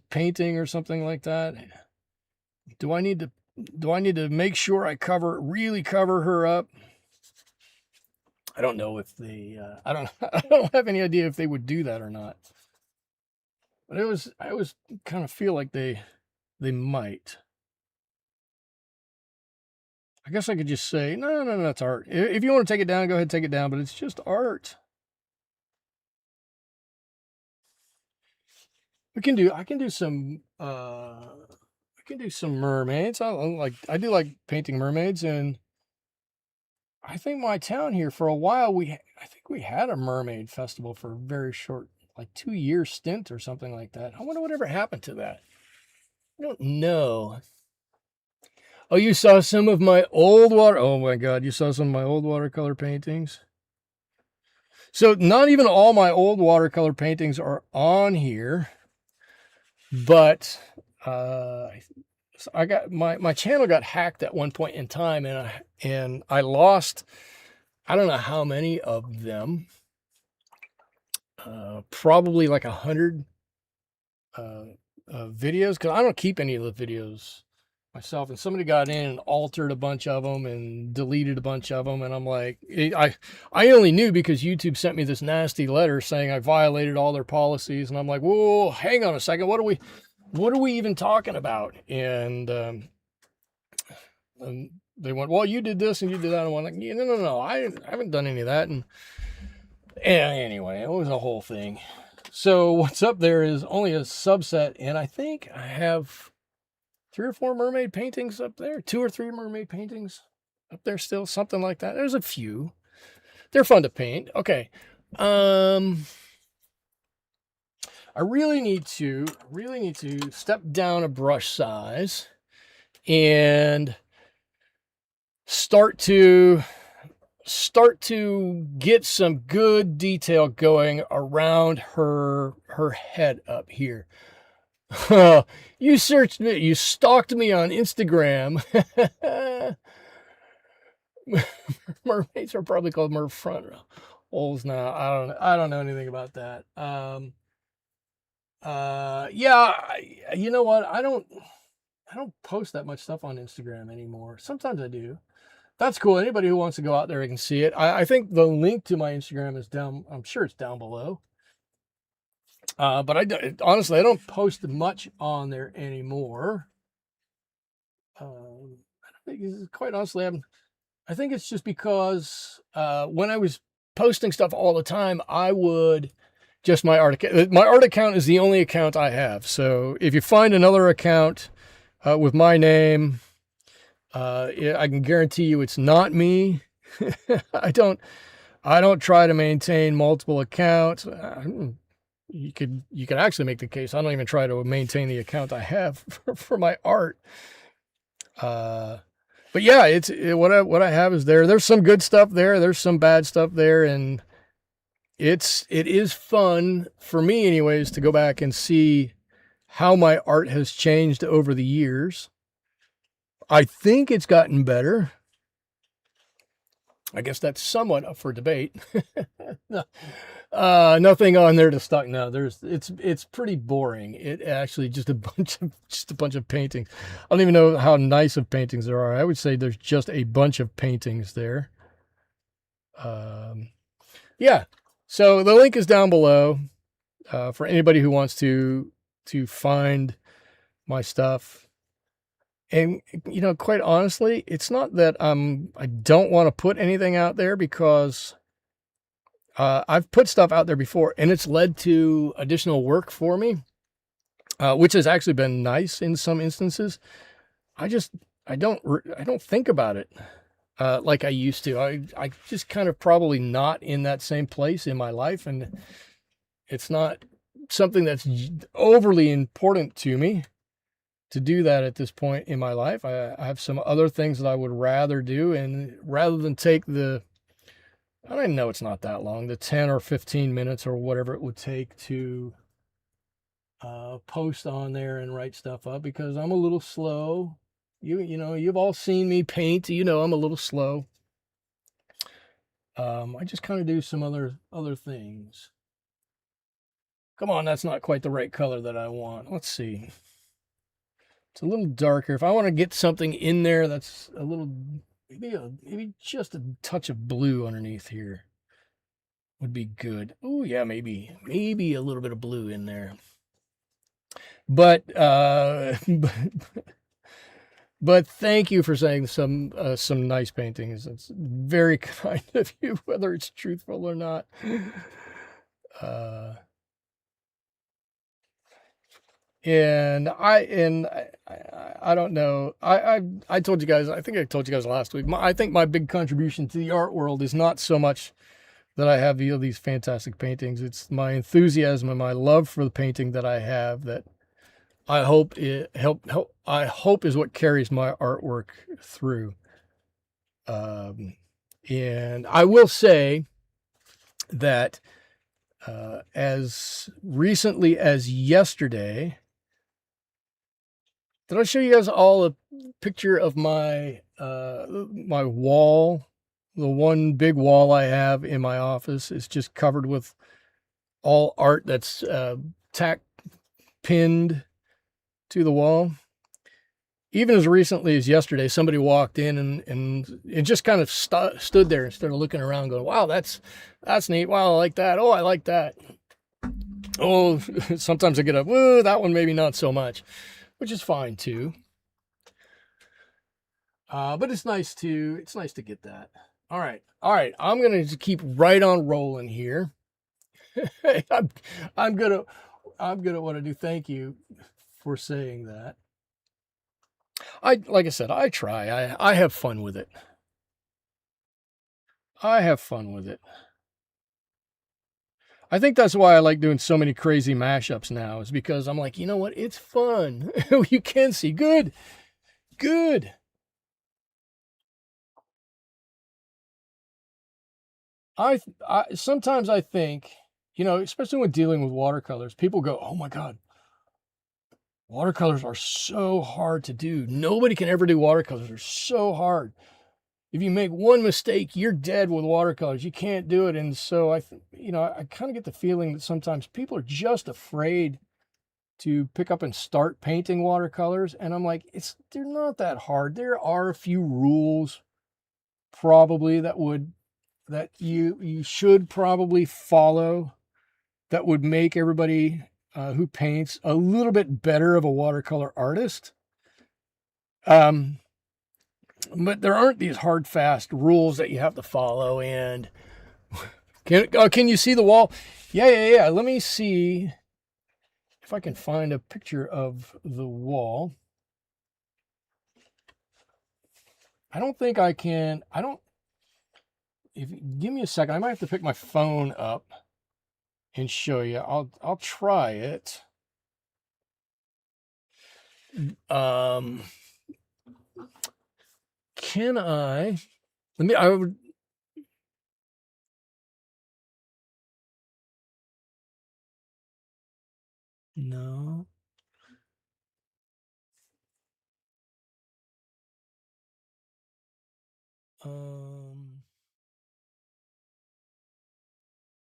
painting or something like that? Do I need to make sure I really cover her up? I don't know if they I don't have any idea if they would do that or not. But I always kind of feel like they might. I guess I could just say, no, that's art. If you want to take it down, go ahead and take it down, but it's just art. I can do some mermaids. I do like painting mermaids, and I think my town here for a while I think we had a mermaid festival for a very short, like 2-year stint or something like that. I wonder whatever happened to that. I don't know. Oh, you saw some of my old oh my God, you saw some of my old watercolor paintings? So not even all my old watercolor paintings are on here, but I got my channel got hacked at one point in time, and I lost, I don't know how many of them, probably like 100 videos, because I don't keep any of the videos myself, and somebody got in and altered a bunch of them and deleted a bunch of them, and I'm like, I only knew because YouTube sent me this nasty letter saying I violated all their policies, and I'm like, whoa, hang on a second, what are we even talking about? And they went, well, you did this and you did that, and I'm like, yeah, no, I haven't done any of that. And anyway, it was a whole thing. So what's up there is only a subset, and I think I have 3 or 4 mermaid paintings up there, 2 or 3 mermaid paintings up there still, something like that. There's a few. They're fun to paint. Okay. I really need to step down a brush size and start to get some good detail going around her head up here. You searched me, you stalked me on Instagram. Mermaids are probably called front holes now. I don't know anything about that. Yeah, you know what? I don't post that much stuff on Instagram anymore. Sometimes I do. That's cool. Anybody who wants to go out there can see it. I think the link to my Instagram is down. I'm sure it's down below. But honestly, I don't post much on there anymore. I don't think, quite honestly, I think it's just because when I was posting stuff all the time, I would just my art account is the only account I have. So if you find another account with my name, I can guarantee you it's not me. I don't try to maintain multiple accounts. you could actually make the case. I don't even try to maintain the account I have for my art. But yeah, what I have is there. There's some good stuff there. There's some bad stuff there, and it is fun for me, anyways, to go back and see how my art has changed over the years. I think it's gotten better. I guess that's somewhat up for debate. Nothing on there to stuck. No, it's pretty boring. It actually just a bunch of paintings. I don't even know how nice of paintings there are. I would say there's just a bunch of paintings there. Yeah. So the link is down below for anybody who wants to find my stuff. And, quite honestly, it's not that I don't want to put anything out there, because I've put stuff out there before and it's led to additional work for me, which has actually been nice in some instances. I don't think about it like I used to. I just kind of probably not in that same place in my life, and it's not something that's overly important to me to do that at this point in my life. I have some other things that I would rather do, and rather than take I don't know, it's not that long, the 10 or 15 minutes or whatever it would take to post on there and write stuff up, because I'm a little slow. You've all seen me paint. I'm a little slow. I just kind of do some other things. Come on, that's not quite the right color that I want. Let's see. It's a little darker. If I want to get something in there that's a little, maybe just a touch of blue underneath here would be good. Oh yeah, maybe a little bit of blue in there. But but thank you for saying some nice paintings. It's very kind of you, whether it's truthful or not. And I don't know. I told you guys. I think I told you guys last week. I think my big contribution to the art world is not so much that I have these fantastic paintings. It's my enthusiasm and my love for the painting that I have, that I hope I hope is what carries my artwork through. And I will say that as recently as yesterday, did I show you guys all a picture of my my wall? The one big wall I have in my office is just covered with all art that's tack pinned to the wall. Even as recently as yesterday, somebody walked in and it just kind of stood there instead of looking around going, wow, that's neat. Wow, I like that. Oh, I like that. Oh, sometimes I get up, whoa, that one maybe not so much, which is fine too. But it's nice to get that. All right. I'm gonna just keep right on rolling here. I'm good at what I do. Thank you for saying that. Like I said, I try. I have fun with it. I have fun with it. I think that's why I like doing so many crazy mashups now, is because I'm like, you know what? It's fun. You can see. Good. I sometimes I think, especially when dealing with watercolors, people go, oh my God, watercolors are so hard to do. Nobody can ever do watercolors. They're so hard. If you make one mistake, you're dead with watercolors. You can't do it. And so I kind of get the feeling that sometimes people are just afraid to pick up and start painting watercolors. And I'm like, they're not that hard. There are a few rules probably that you should probably follow that would make everybody who paints a little bit better of a watercolor artist. But there aren't these hard, fast rules that you have to follow. And can you see the wall? Yeah. Let me see if I can find a picture of the wall. I don't think I can. Give me a second. I might have to pick my phone up and show you. I'll try it. Can I? I would. No.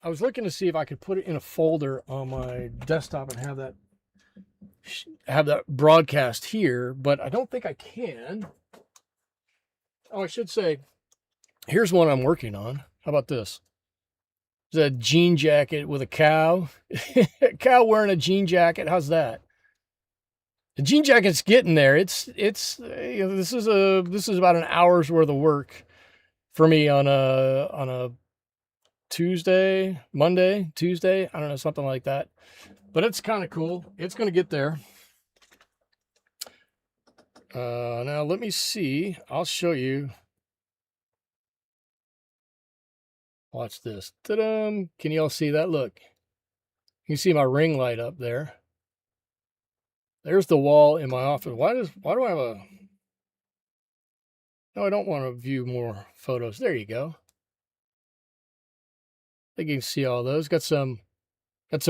I was looking to see if I could put it in a folder on my desktop and have that broadcast here, but I don't think I can. Oh, I should say, here's one I'm working on. How about this? It's a jean jacket with a cow. A cow wearing a jean jacket. How's that? The jean jacket's getting there. It's this is about an hour's worth of work for me on a Tuesday, Monday, Tuesday. I don't know, something like that. But it's kind of cool. It's going to get there. Now let me see. I'll show you. Watch this. Ta-da! Can you all see that? Look. You can see my ring light up there. There's the wall in my office. Why do I have a... No, I don't want to view more photos. There you go. I think you can see all those. Got some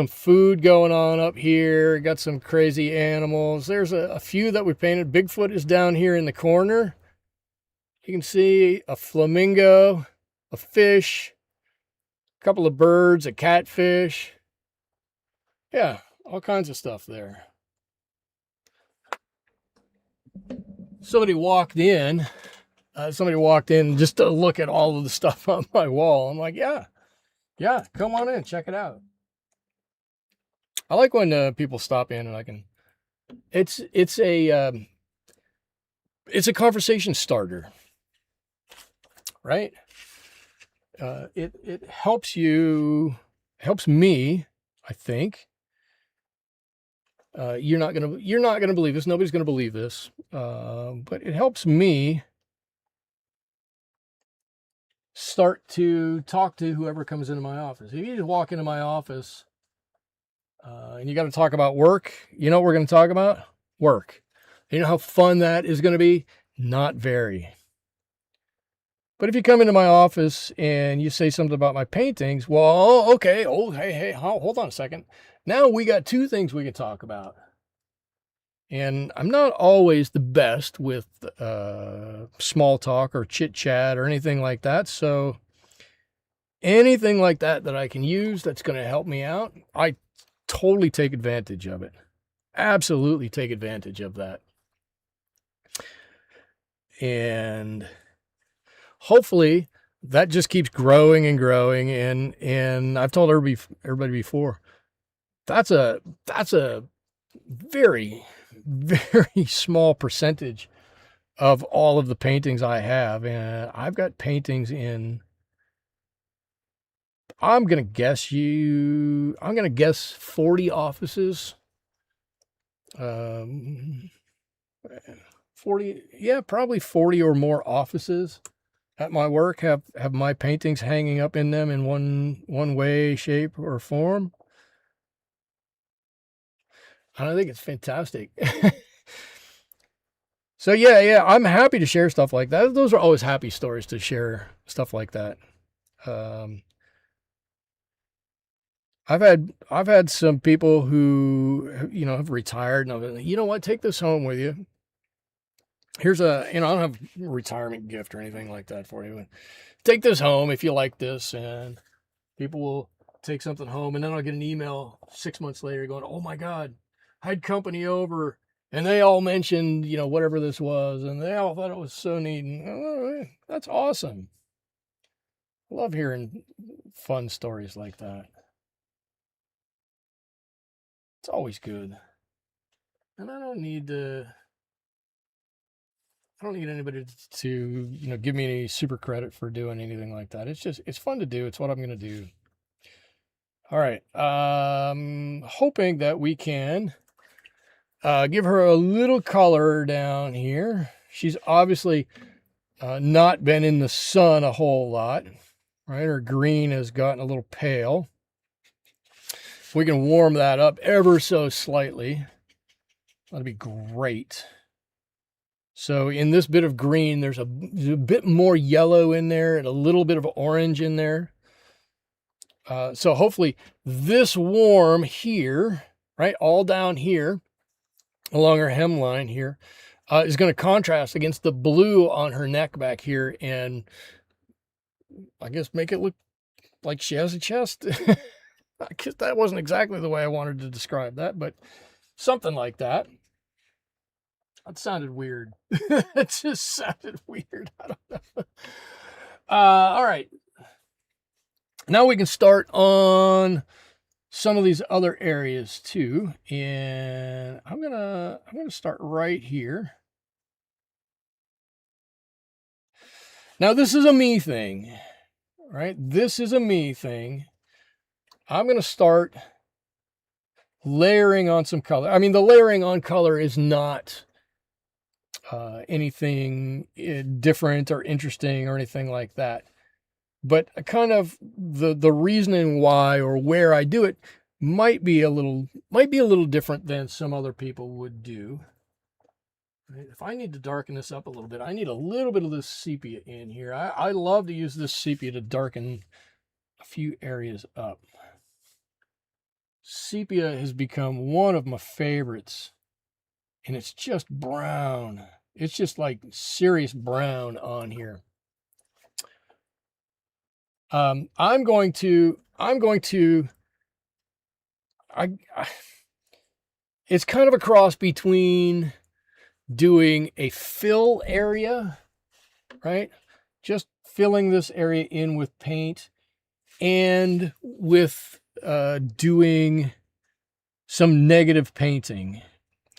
food going on up here. Got some crazy animals. There's a few that we painted. Bigfoot is down here in the corner. You can see a flamingo, a fish, a couple of birds, a catfish. Yeah, all kinds of stuff there. Somebody walked in just to look at all of the stuff on my wall. I'm like, yeah, come on in, check it out. I like when people stop in and I can. It's a conversation starter, right? It helps me, I think. You're not gonna believe this. Nobody's gonna believe this, but it helps me start to talk to whoever comes into my office. If you just walk into my office and you got to talk about work, you know what we're going to talk about? Work. You know how fun that is going to be? Not very. But if you come into my office and you say something about my paintings, well, okay. Oh, hey, hold on a second. Now we got two things we can talk about. And I'm not always the best with small talk or chit chat or anything like that. So anything like that I can use that's going to help me out, I totally take advantage of it. Absolutely take advantage of that. And hopefully that just keeps growing and growing. And I've told everybody before, that's a very, very small percentage of all of the paintings I have. And I've got paintings in, I'm going to guess 40 offices. 40, yeah, probably 40 or more offices at my work have my paintings hanging up in them in one way, shape, or form. I think it's fantastic. So yeah, I'm happy to share stuff like that. Those are always happy stories to share stuff like that. I've had some people who, have retired and I'm like, you know what, take this home with you. Here's I don't have a retirement gift or anything like that for you. But take this home if you like this, and people will take something home, and then I'll get an email 6 months later going, oh my God, I had company over and they all mentioned, whatever this was, and they all thought it was so neat. And oh, that's awesome. I love hearing fun stories like that. It's always good. And I don't need anybody to, give me any super credit for doing anything like that. It's fun to do. It's what I'm going to do. All right. Hoping that we can give her a little color down here. She's obviously not been in the sun a whole lot, right? Her green has gotten a little pale. If we can warm that up ever so slightly, that'd be great. So in this bit of green, there's a bit more yellow in there and a little bit of orange in there. So hopefully this warm here, right, all down here along her hemline here, is going to contrast against the blue on her neck back here, and I guess make it look like she has a chest. I guess that wasn't exactly the way I wanted to describe that, but something like that. That sounded weird. It just sounded weird. I don't know. All right. Now we can start on some of these other areas too. And I'm gonna start right here. Now this is a me thing, right? This is a me thing. I'm gonna start layering on some color. I mean, the layering on color is not anything different or interesting or anything like that. But kind of the reasoning why or where I do it might be a little different than some other people would do. If I need to darken this up a little bit, I need a little bit of this sepia in here. I love to use this sepia to darken a few areas up. Sepia has become one of my favorites, and it's just brown. It's just like serious brown on here. I'm going to, it's kind of a cross between doing a fill area, right? Just filling this area in with paint, and with doing some negative painting.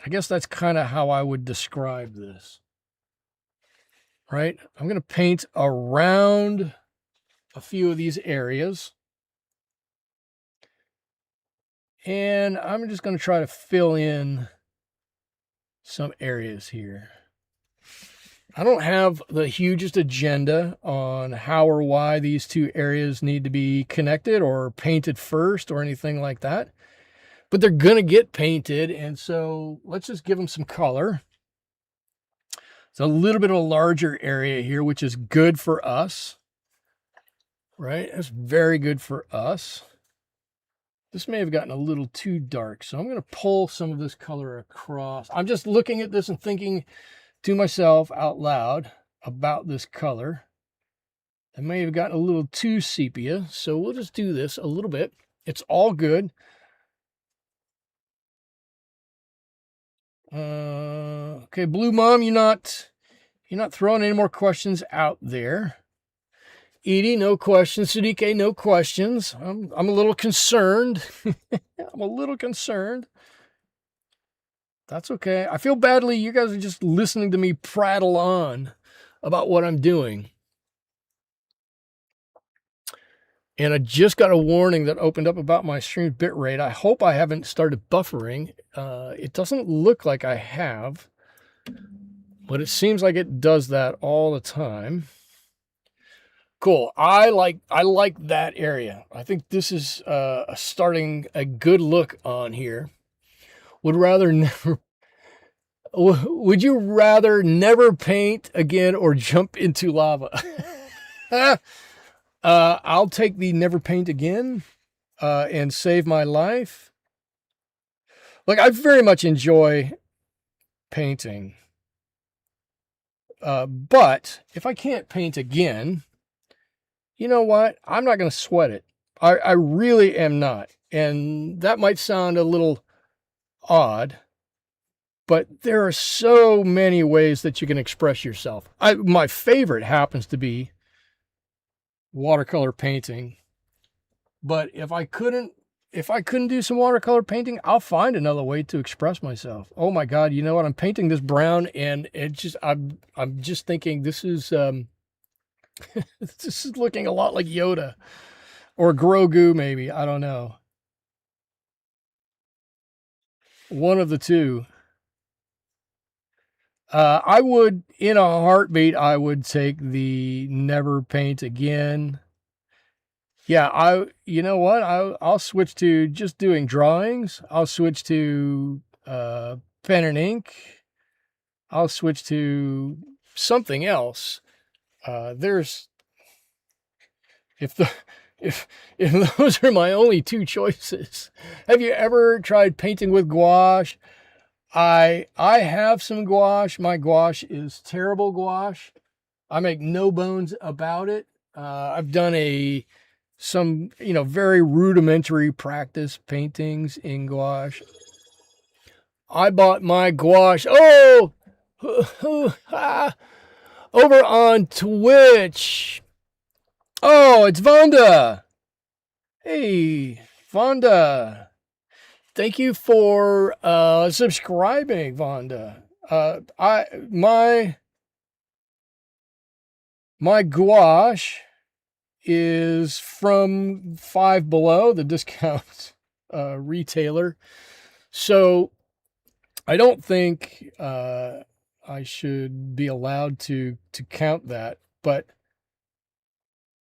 I guess that's kind of how I would describe this, right? I'm going to paint around a few of these areas, and I'm just going to try to fill in some areas here. I don't have the hugest agenda on how or why these two areas need to be connected or painted first or anything like that, but they're going to get painted, and so let's just give them some color. It's a little bit of a larger area here, which is good for us, right? That's very good for us. This may have gotten a little too dark, so I'm going to pull some of this color across. I'm just looking at this and thinking to myself out loud about this color. I may have gotten a little too sepia, so we'll just do this a little bit. It's all good. Okay, Blue Mom, you're not throwing any more questions out there. Edie, no questions. Sadiq, no questions. I'm a little concerned. I'm a little concerned. That's okay. I feel badly. You guys are just listening to me prattle on about what I'm doing. And I just got a warning that opened up about my stream bitrate. I hope I haven't started buffering. It doesn't look like I have, but it seems like it does that all the time. Cool. I like that area. I think this is starting a good look on here. Would you rather never paint again or jump into lava? I'll take the never paint again and save my life. Like, I very much enjoy painting. But if I can't paint again, you know what? I'm not going to sweat it. I really am not. And that might sound a little odd, but there are so many ways that you can express yourself. My favorite happens to be watercolor painting. But if I couldn't do some watercolor painting, I'll find another way to express myself. Oh my God, you know what? I'm painting this brown, and I'm just thinking this is this is looking a lot like Yoda or Grogu, maybe. I don't know. One of the two. I would, in a heartbeat, I would take the never paint again. Yeah, you know what? I'll switch to just doing drawings. I'll switch to pen and ink. I'll switch to something else. There's if the if if those are my only two choices. Have you ever tried painting with gouache? I have some gouache. My gouache is terrible gouache. I make no bones about it. I've done some very rudimentary practice paintings in gouache. I bought my gouache. Oh, over on Twitch. Oh, it's Vonda. Hey, Vonda. Thank you for subscribing, Vonda. I my gouache is from Five Below, the discount retailer. So I don't think I should be allowed to count that. But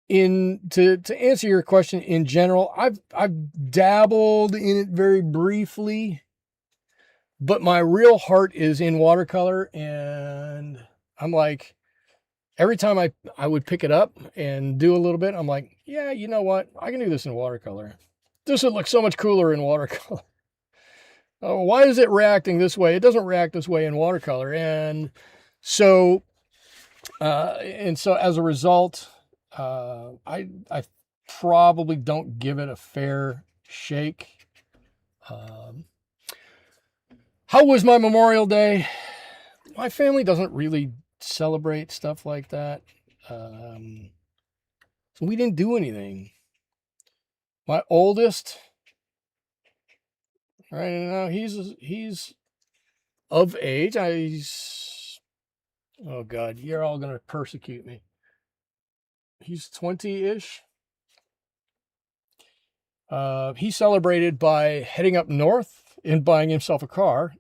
in to answer your question in general, I've dabbled in it very briefly, but my real heart is in watercolor, and I'm like every time I would pick it up and do a little bit, I'm like, yeah, you know what? I can do this in watercolor. This would look so much cooler in watercolor. Oh, why is it reacting this way? It doesn't react this way in watercolor. So, and so as a result, I probably don't give it a fair shake. Um, how was my Memorial Day? My family doesn't really celebrate stuff like that. Um, so we didn't do anything. My oldest, right now, he's of age. He's oh God, you're all gonna persecute me. He's 20-ish. He celebrated by heading up north and buying himself a car.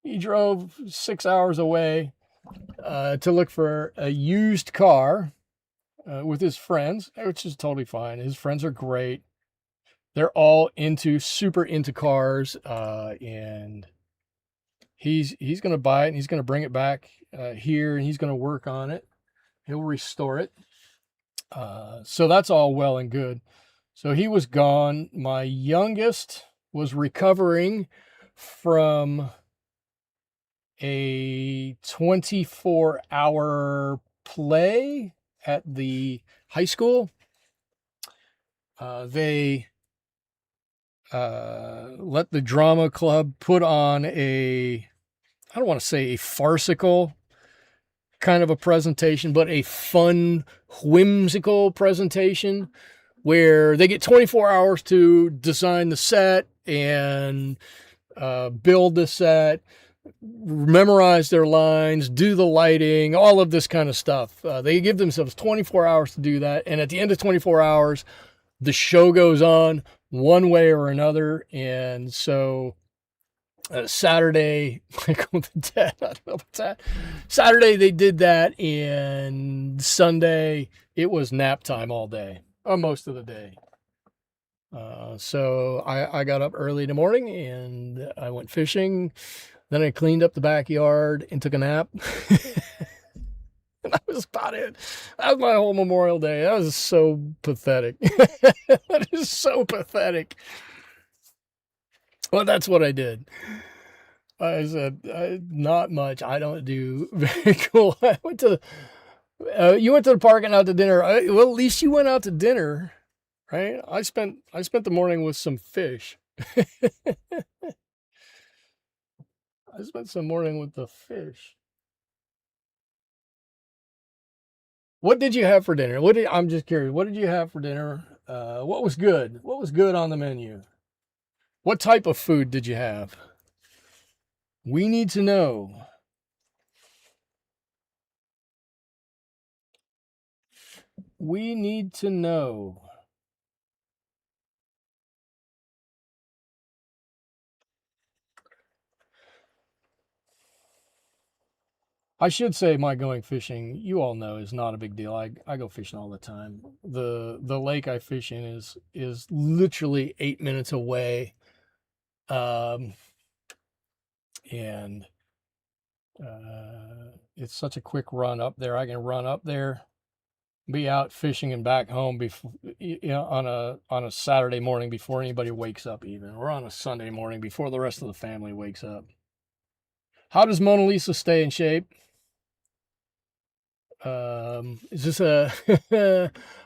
He drove 6 hours away to look for a used car with his friends, which is totally fine. His friends are great. They're all super into cars, and he's going to buy it and he's going to bring it back here and he's going to work on it. He'll restore it. So that's all well and good. So he was gone. My youngest was recovering from a 24-hour play at the high school. They let the drama club put on I don't want to say a farcical kind of a presentation, but a fun, whimsical presentation where they get 24 hours to design the set and build the set, memorize their lines, do the lighting, all of this kind of stuff. They give themselves 24 hours to do that. And at the end of 24 hours, the show goes on one way or another. And so Saturday, like with the dead, I don't know about that. Saturday they did that, and Sunday it was nap time all day, or most of the day. So I got up early in the morning and I went fishing. Then I cleaned up the backyard and took a nap. And that was about it. That was my whole Memorial Day. That was so pathetic. That is so pathetic. Well, that's what I did. I said, not much. I don't do very cool. I went to, you went to the park and out to dinner. Well, at least you went out to dinner, right? I spent the morning with some fish. I spent some morning with the fish. What did you have for dinner? I'm just curious. What did you have for dinner? What was good? What was good on the menu? What type of food did you have? We need to know. We need to know. I should say my going fishing, you all know, is not a big deal. I go fishing all the time. The lake I fish in is literally 8 minutes away. Um, and it's such a quick run up there. I can run up there, be out fishing and back home before, on a Saturday morning before anybody wakes up, even, or on a Sunday morning before the rest of the family wakes up. How does Mona Lisa stay in shape? Is this a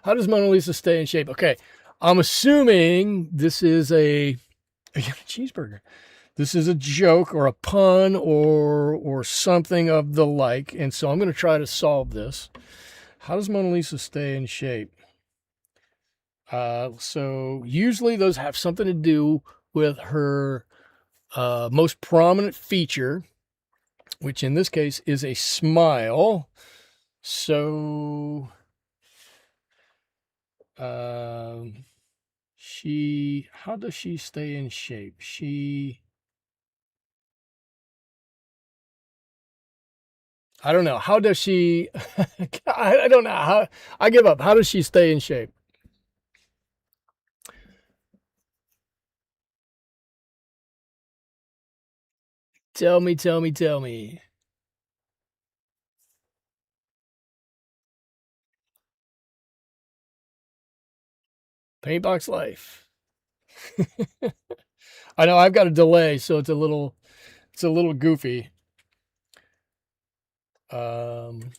how does Mona Lisa stay in shape? Okay, I'm assuming this is a cheeseburger. This is a joke or a pun or something of the like, and so I'm going to try to solve this. How does Mona Lisa stay in shape? So usually those have something to do with her most prominent feature, which in this case is a smile. So how does she stay in shape? I don't know. How does she, I don't know. I give up. How does she stay in shape? Tell me, tell me, tell me. Paintbox life. I know I've got a delay, so it's a little goofy. Um,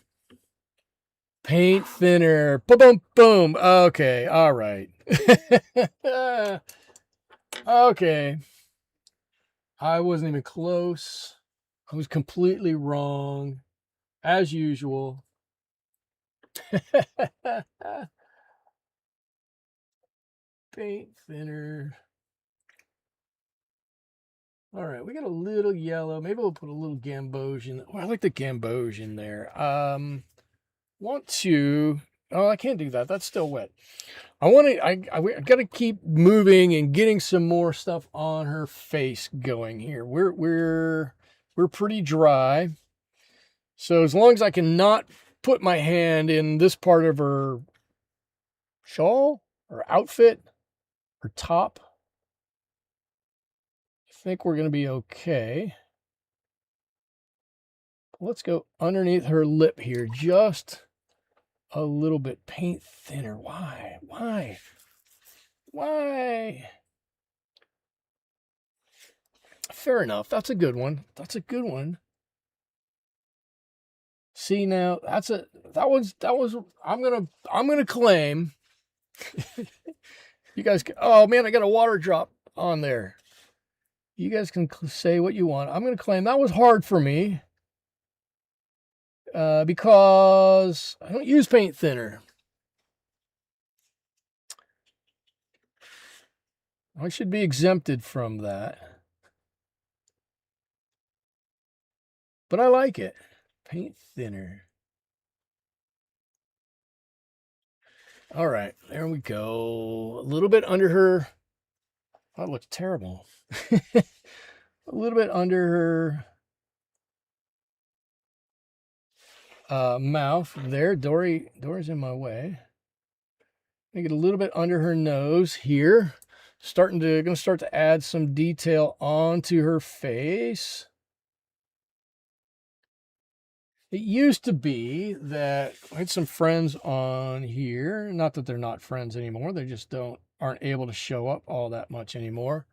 Paint thinner. Boom, boom, boom. Okay, all right. Okay, I wasn't even close. I was completely wrong, as usual. Paint thinner. All right, we got a little yellow. Maybe we'll put a little gamboge. Oh, I like the gamboge in there. Want to? Oh, I can't do that. That's still wet. I want to. I got to keep moving and getting some more stuff on her face going here. We're pretty dry. So as long as I can not put my hand in this part of her shawl or outfit or top, I think we're going to be okay. Let's go underneath her lip here, just a little bit. Paint thinner. Why? Fair enough. That's a good one. See, now that was I'm gonna claim. You guys, oh man, I got a water drop on there. You guys can say what you want. I'm gonna claim that was hard for me because I don't use paint thinner. I should be exempted from that, but I like it. Paint thinner. All right, there we go. A little bit under her. That looks terrible. A little bit under her mouth there. Dory's in my way. Make it a little bit under her nose here. Gonna start to add some detail onto her face. It used to be that I had some friends on here. Not that they're not friends anymore. They just aren't able to show up all that much anymore.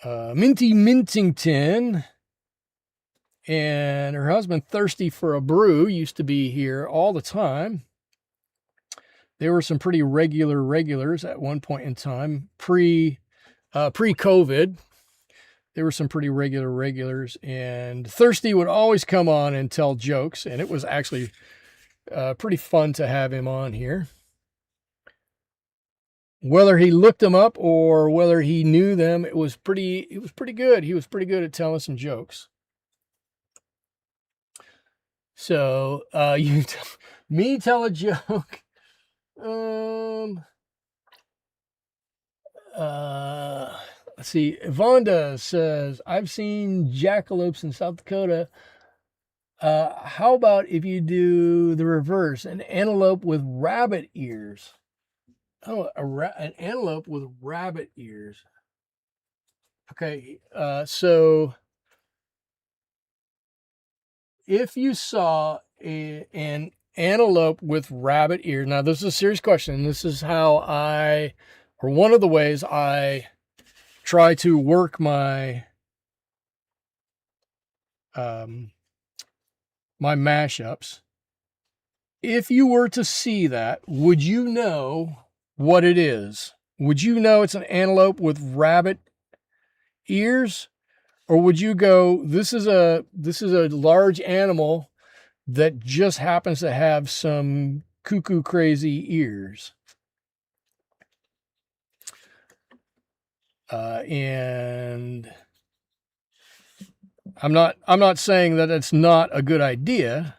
Minty Mintington and her husband Thirsty for a Brew used to be here all the time. They were some pretty regulars at one point in time, pre-COVID. There were some pretty regulars, and Thirsty would always come on and tell jokes, and it was actually pretty fun to have him on here. Whether he looked them up or whether he knew them, it was pretty good. He was pretty good at telling some jokes. So me tell a joke. Let's see. Vonda says, I've seen jackalopes in South Dakota. How about if you do the reverse, an antelope with rabbit ears? Oh, an antelope with rabbit ears. Okay, so if you saw an antelope with rabbit ears, now this is a serious question. This is how or one of the ways I try to work my my mashups. If you were to see that, would you know what it is? Would you know it's an antelope with rabbit ears? Or would you go, this is a large animal that just happens to have some cuckoo crazy ears? And I'm not saying that it's not a good idea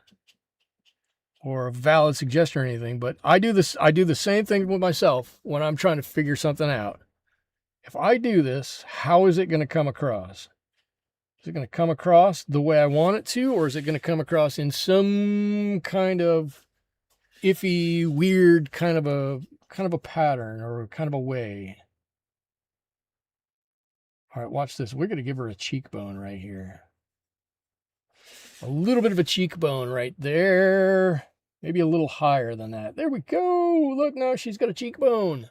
or a valid suggestion or anything, but I do the same thing with myself when I'm trying to figure something out. If I do this, how is it going to come across? Is it going to come across the way I want it to, or is it going to come across in some kind of iffy, weird kind of a pattern or kind of a way? All right, watch this. We're going to give her a cheekbone right here. A little bit of a cheekbone right there. Maybe a little higher than that. There we go. Look, now she's got a cheekbone.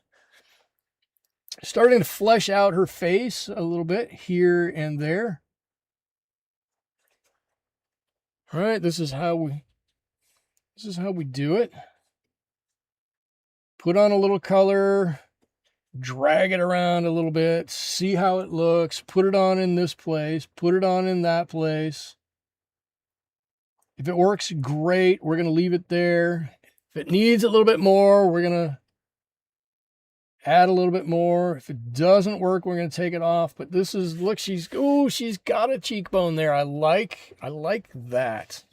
Starting to flesh out her face a little bit here and there. All right, this is how we do it. Put on a little color, drag it around a little bit, see how it looks, put it on in this place, put it on in that place. If it works, great. We're going to leave it there. If it needs a little bit more, we're going to add a little bit more. If it doesn't work, we're going to take it off. But this is, look, she's got a cheekbone there. I like that.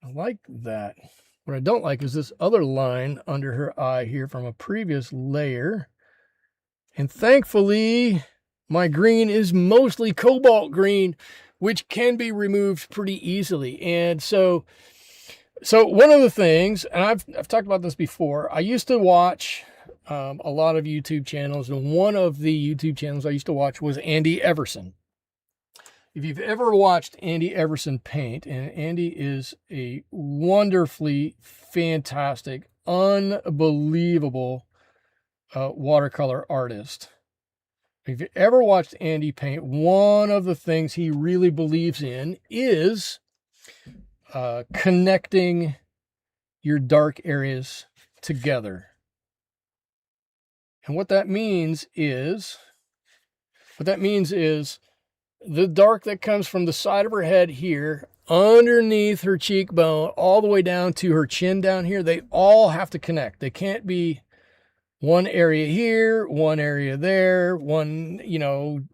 I like that. What I don't like is this other line under her eye here from a previous layer. And thankfully, my green is mostly cobalt green, which can be removed pretty easily. And so one of the things, and I've talked about this before, I used to watch a lot of YouTube channels, and one of the YouTube channels I used to watch was Andy Everson. If you've ever watched Andy Everson paint, and Andy is a wonderfully fantastic, unbelievable watercolor artist. If you ever watched Andy paint, one of the things he really believes in is connecting your dark areas together. And what that means is the dark that comes from the side of her head here, underneath her cheekbone, all the way down to her chin down here, they all have to connect. They can't be one area here, one area there,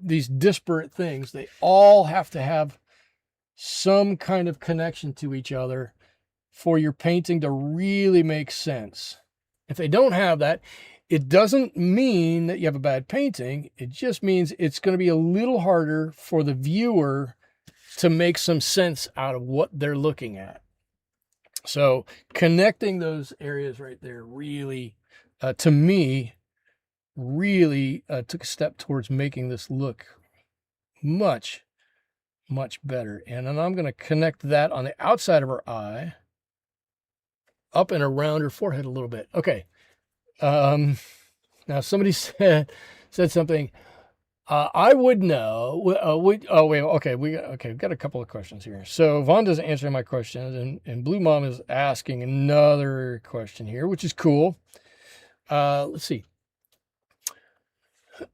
these disparate things. They all have to have some kind of connection to each other for your painting to really make sense. If they don't have that, it doesn't mean that you have a bad painting. It just means it's going to be a little harder for the viewer to make some sense out of what they're looking at. So connecting those areas right there really, to me, really took a step towards making this look much, much better. And then I'm going to connect that on the outside of her eye, up and around her forehead a little bit. Okay. Now somebody said something. I would know. We've got a couple of questions here. So Vonda's answering my questions, and Blue Mom is asking another question here, which is cool. Let's see.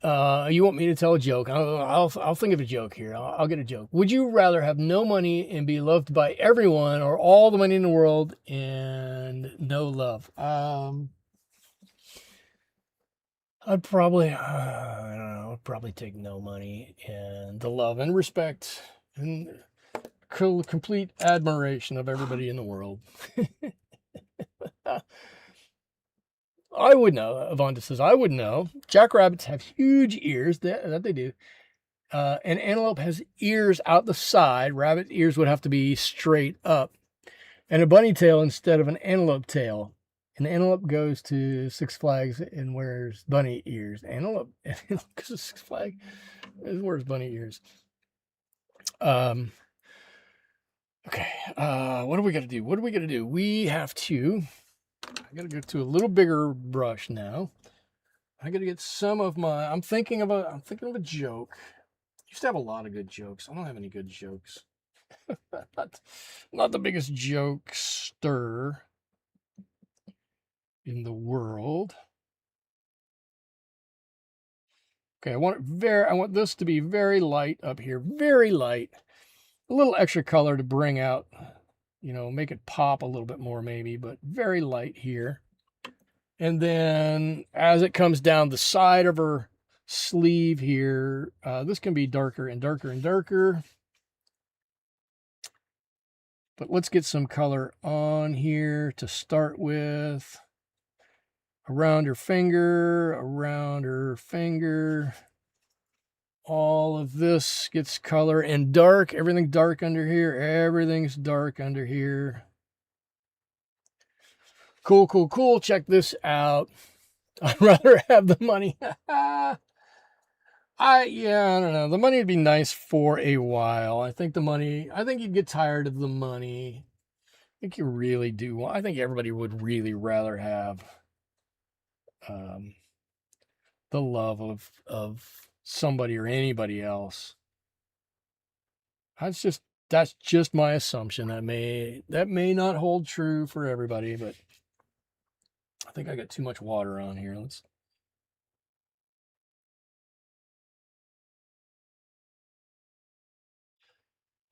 You want me to tell a joke? I'll think of a joke here. I'll get a joke. Would you rather have no money and be loved by everyone, or all the money in the world and no love? I'd probably, I don't know, I'd probably take no money and the love and respect and complete admiration of everybody in the world. I would know. Avonda says, I would know. Jackrabbits have huge ears, that they do. An antelope has ears out the side. Rabbit ears would have to be straight up. And a bunny tail instead of an antelope tail. An antelope goes to Six Flags and wears bunny ears. Antelope goes to Six Flags and wears bunny ears. Okay. What do we got to do? What do we got to do? We have to. I got to go to a little bigger brush now. I got to get some of my. I'm thinking of a joke. I used to have a lot of good jokes. I don't have any good jokes. not the biggest jokester in the world. Okay, I want this to be very light up here, very light. A little extra color to bring out, make it pop a little bit more maybe, but very light here. And then as it comes down the side of her sleeve here, this can be darker and darker and darker. But let's get some color on here to start with. Around her finger, all of this gets color and dark. Everything dark under here. Everything's dark under here. Cool, cool, cool. Check this out. I'd rather have the money. I don't know. The money would be nice for a while. I think you'd get tired of the money. I think you really do. I think everybody would really rather have the love of somebody or anybody else. That's just my assumption. That may not hold true for everybody, but I think I got too much water on here.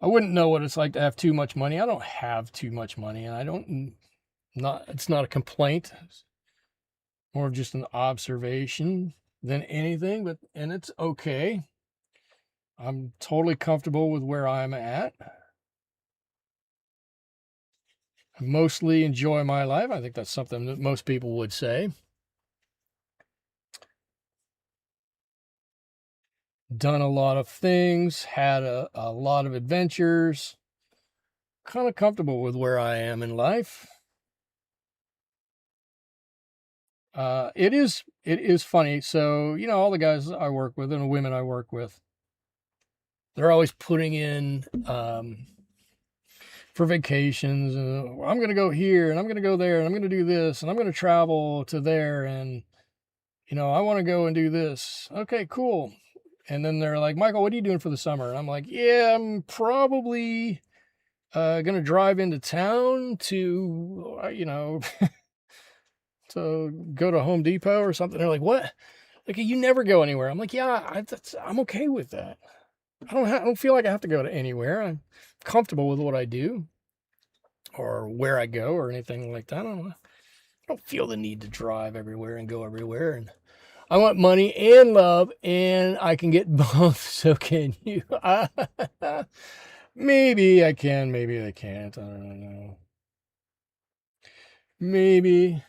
I wouldn't know what it's like to have too much money. I don't have too much money, and it's not a complaint. It's more of just an observation than anything, and it's okay. I'm totally comfortable with where I'm at. I mostly enjoy my life. I think that's something that most people would say. Done a lot of things, had a lot of adventures. Kind of comfortable with where I am in life. It is funny. So, all the guys I work with and the women I work with, they're always putting in for vacations. I'm going to go here and I'm going to go there and I'm going to do this and I'm going to travel to there and, I want to go and do this. Okay, cool. And then they're like, Michael, what are you doing for the summer? And I'm like, yeah, I'm probably going to drive into town to, to go to Home Depot or something. They're like, what? Like, you never go anywhere. I'm like, yeah, I'm okay with that. I don't feel like I have to go to anywhere. I'm comfortable with what I do or where I go or anything like that. I don't feel the need to drive everywhere and go everywhere. And I want money and love, and I can get both. So can you? Maybe I can. Maybe I can't. I don't know. Maybe.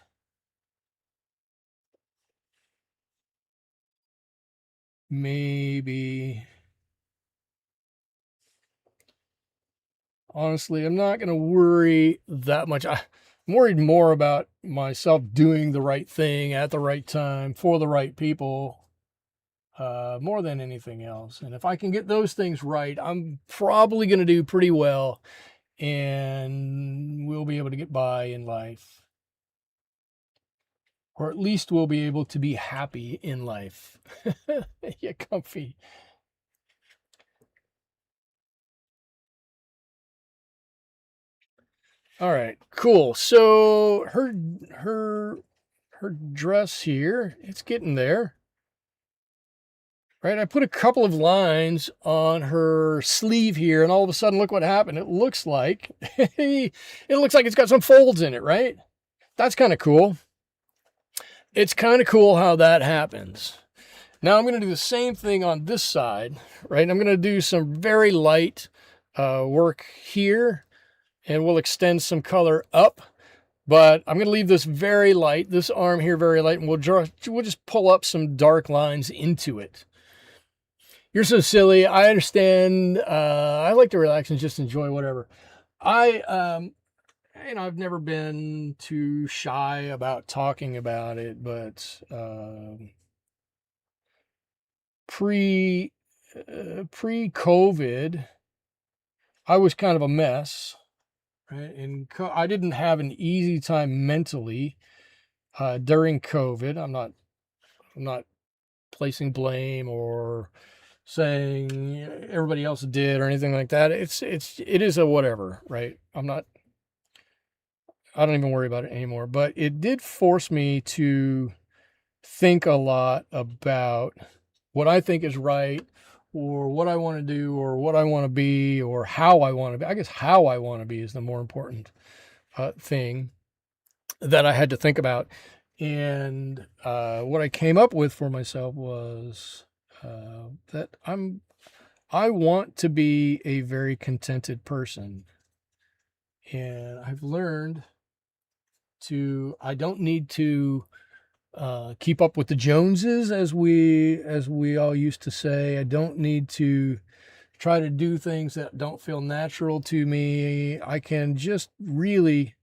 Honestly, I'm not going to worry that much. I'm worried more about myself doing the right thing at the right time for the right people, more than anything else. And if I can get those things right, I'm probably going to do pretty well and we'll be able to get by in life. Or at least we'll be able to be happy in life. Yeah, comfy. All right, cool. So her dress here, it's getting there. Right, I put a couple of lines on her sleeve here, and all of a sudden, look what happened. It looks like it's got some folds in it, right? That's kind of cool. It's kind of cool how that happens. Now I'm going to do the same thing on this side, right? I'm going to do some very light work here, and we'll extend some color up. But I'm going to leave this very light, this arm here very light, and we'll just pull up some dark lines into it. You're so silly. I understand. I like to relax and just enjoy whatever. I, I've never been too shy about talking about it, but pre pre-COVID, I was kind of a mess, right? And I didn't have an easy time mentally during COVID. I'm not placing blame or saying everybody else did or anything like that. It is a whatever, right? I don't even worry about it anymore. But it did force me to think a lot about what I think is right or what I want to do or what I want to be or how I want to be. I guess how I want to be is the more important thing that I had to think about. And what I came up with for myself was that I want to be a very contented person. And I've learned I don't need to keep up with the Joneses, as we all used to say. I don't need to try to do things that don't feel natural to me. I can just really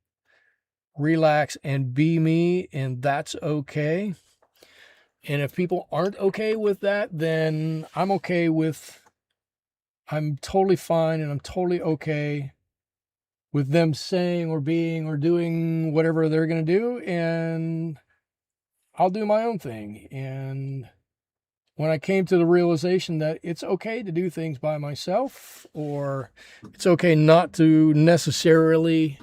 relax and be me, and that's okay. And if people aren't okay with that, then I'm totally fine and I'm totally okay with them saying or being or doing whatever they're going to do. And I'll do my own thing. And when I came to the realization that it's okay to do things by myself, or it's okay not to necessarily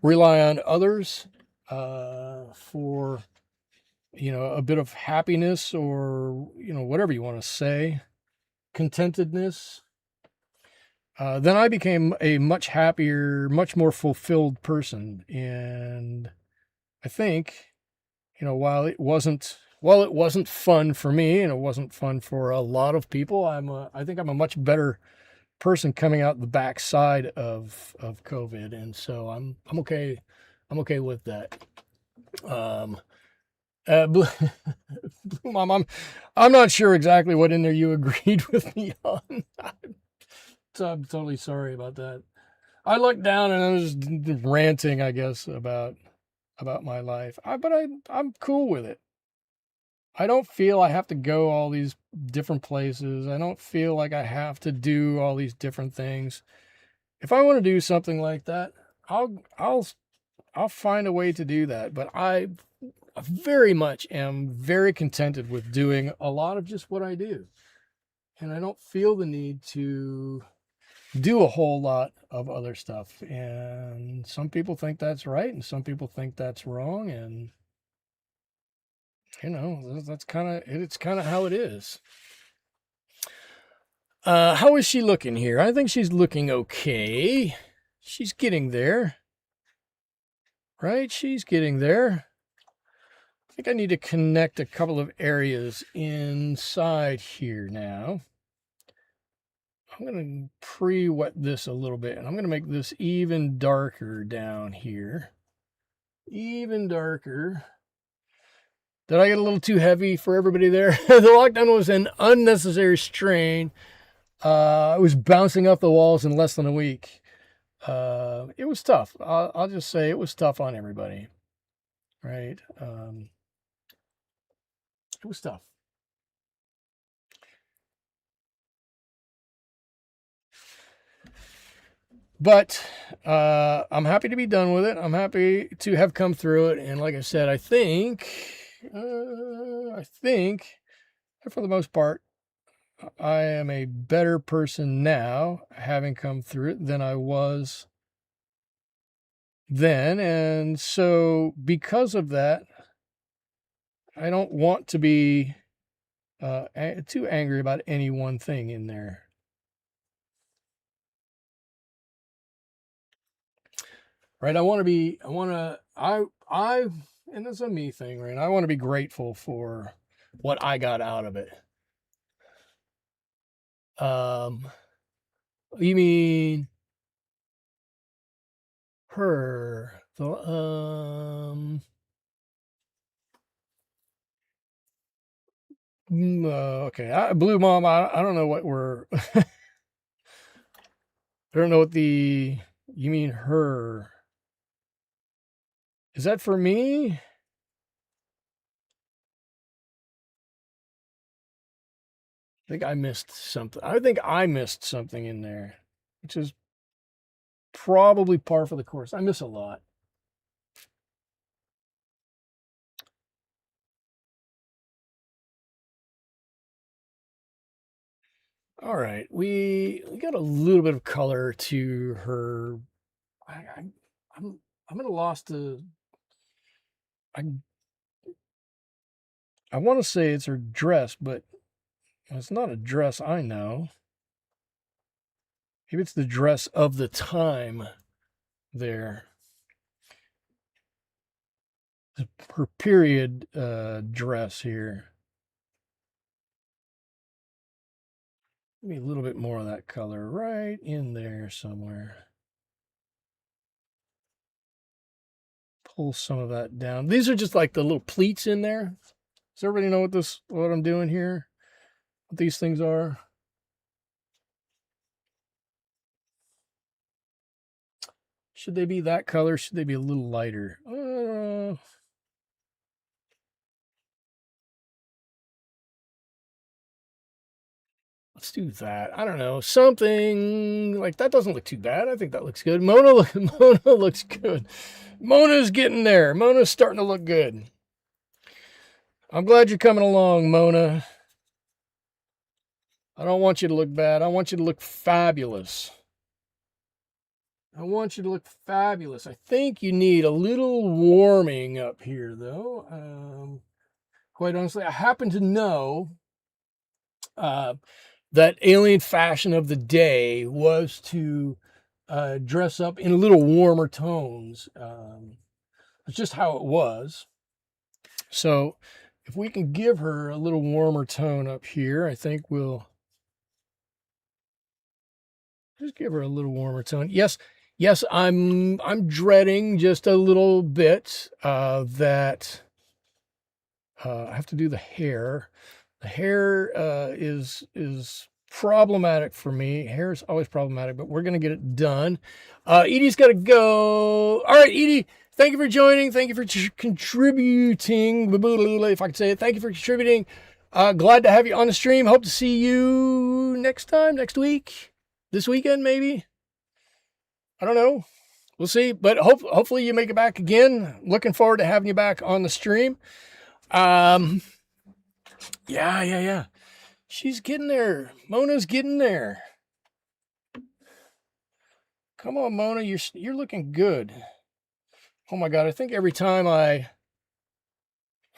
rely on others for a bit of happiness, or whatever you want to say, contentedness, then I became a much happier, much more fulfilled person. And I think, while it wasn't fun for me and it wasn't fun for a lot of people, I think I'm a much better person coming out the backside of COVID. And so I'm okay. I'm okay with that. Um, Blue Mom, I'm not sure exactly what in there you agreed with me on. So I'm totally sorry about that. I looked down and I was ranting, I guess, about my life. I'm cool with it. I don't feel I have to go all these different places. I don't feel like I have to do all these different things. If I want to do something like that, I'll find a way to do that. But I very much am very contented with doing a lot of just what I do. And I don't feel the need to do a whole lot of other stuff. And some people think that's right and some people think that's wrong. And that's kind of how it is. How is she looking here? I think she's looking okay. She's getting there. Right? She's getting there. I think I need to connect a couple of areas inside here now. I'm going to pre-wet this a little bit, and I'm going to make this even darker down here. Even darker. Did I get a little too heavy for everybody there? The lockdown was an unnecessary strain. I was bouncing off the walls in less than a week. It was tough. I'll just say it was tough on everybody, right? It was tough. But I'm happy to be done with it. I'm happy to have come through it. And like I said, I think for the most part, I am a better person now, having come through it, than I was then. And so because of that, I don't want to be too angry about any one thing in there. Right? And it's a me thing, right? I want to be grateful for what I got out of it. Um, you mean her? Okay, Blue Mom, I don't know what we're... I don't know what the... You mean her. Is that for me? I think I missed something. I think I missed something in there, which is probably par for the course. I miss a lot. All right, we got a little bit of color to her. I'm I'm at a loss to. I I want to say it's her dress, but it's not a dress I know. Maybe it's the dress of the time there. Her period dress here. Maybe a little bit more of that color right in there somewhere. Pull some of that down. These are just like the little pleats in there. Does everybody know what I'm doing here? What these things are? Should they be that color? Should they be a little lighter? Let's do that. I don't know. Something like that doesn't look too bad. I think that looks good. Mona looks good. Mona's getting there. Mona's starting to look good. I'm glad you're coming along, Mona. I don't want you to look bad. I want you to look fabulous. I want you to look fabulous. I think you need a little warming up here, though. Quite honestly, I happen to know that alien fashion of the day was to dress up in a little warmer tones. It's just how it was. So if we can give her a little warmer tone up here, I think we'll just give her a little warmer tone. Yes, I'm dreading just a little bit that I have to do the hair. The hair is problematic for me. Hair is always problematic, but we're gonna get it done. Edie's got to go. All right, Edie. Thank you for joining. Thank you for contributing. If I could say it, thank you for contributing. Glad to have you on the stream. Hope to see you next week, this weekend maybe. I don't know. We'll see. But hopefully you make it back again. Looking forward to having you back on the stream. Yeah. She's getting there. Mona's getting there. Come on, Mona. You're looking good. Oh my God. I think every time I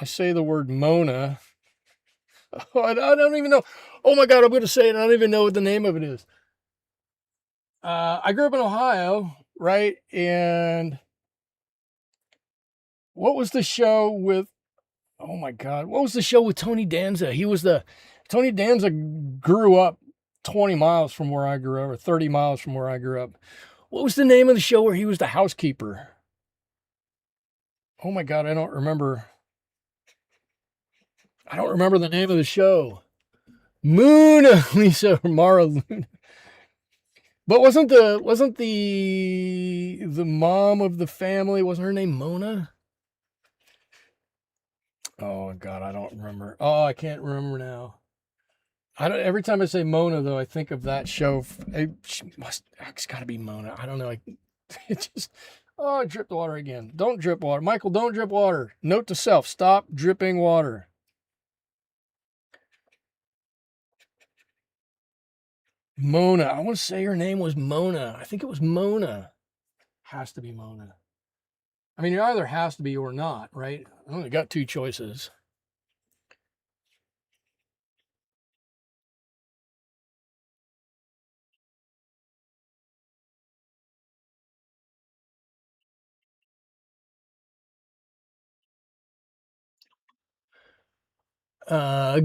say the word Mona, I don't even know. Oh my God, I'm going to say it. I don't even know what the name of it is. I grew up in Ohio, right? And what was the show with, oh my God, what was the show with Tony Danza? Tony Danza grew up 20 miles from where I grew up, or 30 miles from where I grew up. What was the name of the show where he was the housekeeper? Oh my God, I don't remember. I don't remember the name of the show. Mona Lisa or Mara Luna. But wasn't the mom of the family, wasn't her name Mona? Oh God, I don't remember. Oh, I can't remember now. Every time I say Mona though, I think of that show. It's got to be Mona. I don't know. It just, oh, I dripped water again. Don't drip water. Michael, don't drip water. Note to self, stop dripping water. Mona. I want to say her name was Mona. I think it was Mona. Has to be Mona. I mean, it either has to be or not, right? I only got two choices. Uh,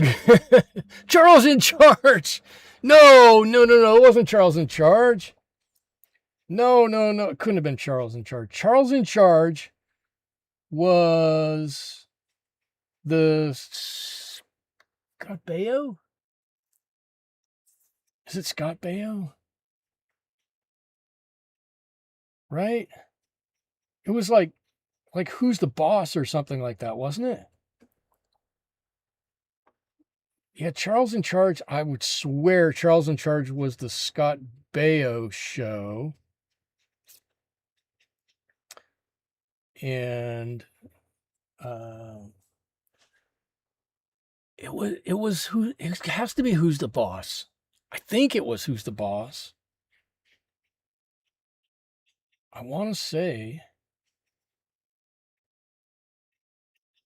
Charles in Charge. No. It wasn't Charles in Charge. No. It couldn't have been Charles in Charge. Charles in Charge was the Scott Baio? Is it Scott Baio? Right? It was like Who's the Boss or something like that, wasn't it? Yeah, Charles in Charge. I would swear Charles in Charge was the Scott Baio show. And it has to be Who's the Boss. I think it was Who's the Boss. I want to say,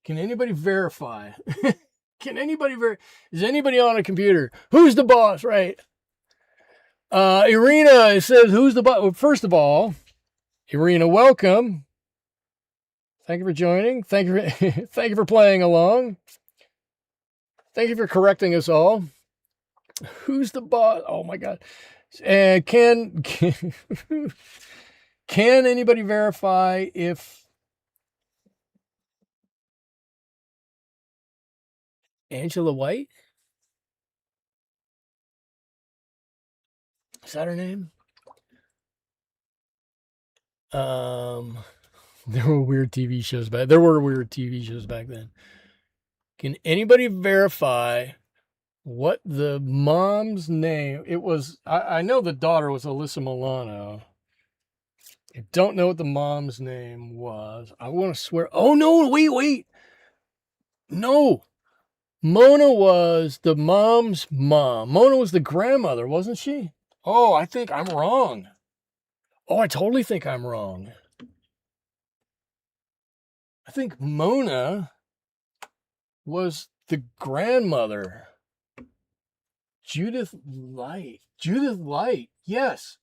can anybody verify? Is anybody on a computer? Who's the boss, right? Irina says, who's the boss? Well, first of all, Irina, welcome. Thank you for joining. Thank you for playing along. Thank you for correcting us all. Who's the boss? Oh my God. And can anybody verify if Angela White? Is that her name? There were weird TV shows back. There were weird TV shows back then. Can anybody verify what the mom's name? It was. I know the daughter was Alyssa Milano. I don't know what the mom's name was. I want to swear. Oh no! Wait. No, Mona was the mom's mom. Mona was the grandmother, wasn't she? Oh, I think I'm wrong. Oh, I totally think I'm wrong. I think Mona was the grandmother. Judith Light. Yes.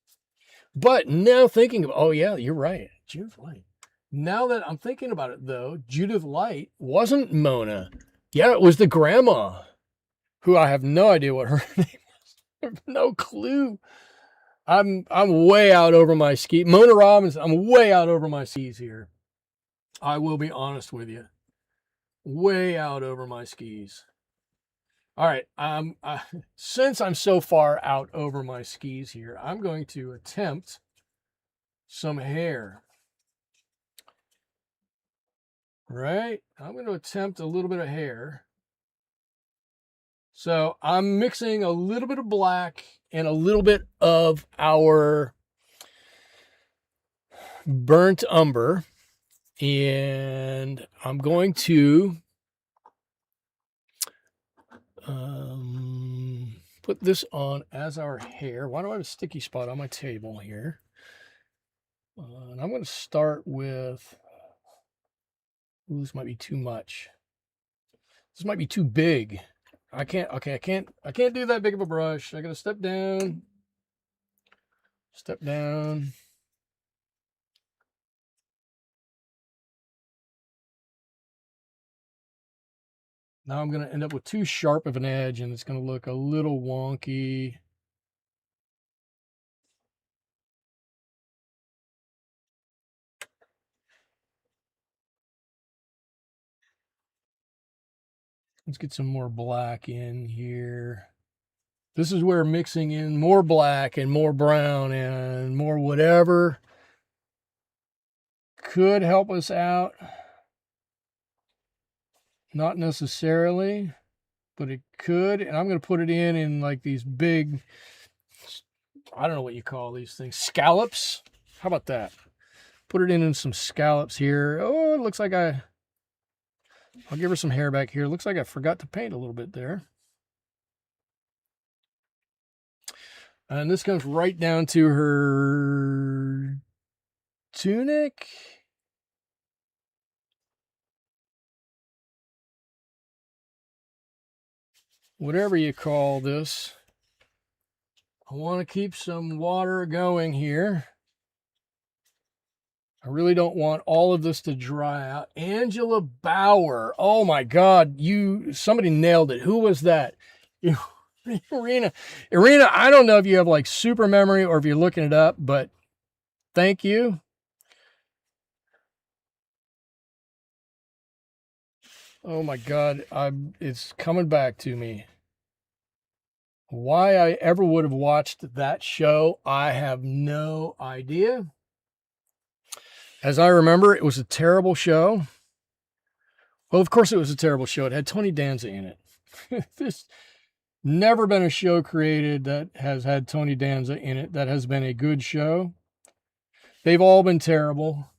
But now thinking of, oh yeah, you're right. Judith Light. Now that I'm thinking about it though, Judith Light wasn't Mona. Yeah, it was the grandma, who I have no idea what her name was. I have no clue. I'm way out over my skis. Mona Robbins, I'm way out over my skis here. I will be honest with you. Way out over my skis. All right. Since I'm so far out over my skis here, I'm going to attempt some hair. Right? I'm going to attempt a little bit of hair. So I'm mixing a little bit of black and a little bit of our burnt umber. And I'm going to put this on as our hair. Why do I have a sticky spot on my table here? And I'm going to start with, this might be too much. This might be too big. I can't do that big of a brush. I got to step down. Now I'm going to end up with too sharp of an edge and it's going to look a little wonky. Let's get some more black in here. This is where mixing in more black and more brown and more whatever could help us out. Not necessarily, but it could. And I'm going to put it in like these big, I don't know what you call these things, scallops. How about that? Put it in some scallops here. Oh, it looks like I'll give her some hair back here. Looks like I forgot to paint a little bit there. And this comes right down to her tunic. Whatever you call this. I want to keep some water going here. I really don't want all of this to dry out. Angela Bauer. Oh my God. Somebody nailed it. Who was that? Irina, I don't know if you have like super memory or if you're looking it up, but thank you. Oh my God, it's coming back to me. Why I ever would have watched that show, I have no idea. As I remember, it was a terrible show. Well, of course it was a terrible show. It had Tony Danza in it. There's never been a show created that has had Tony Danza in it that has been a good show. They've all been terrible.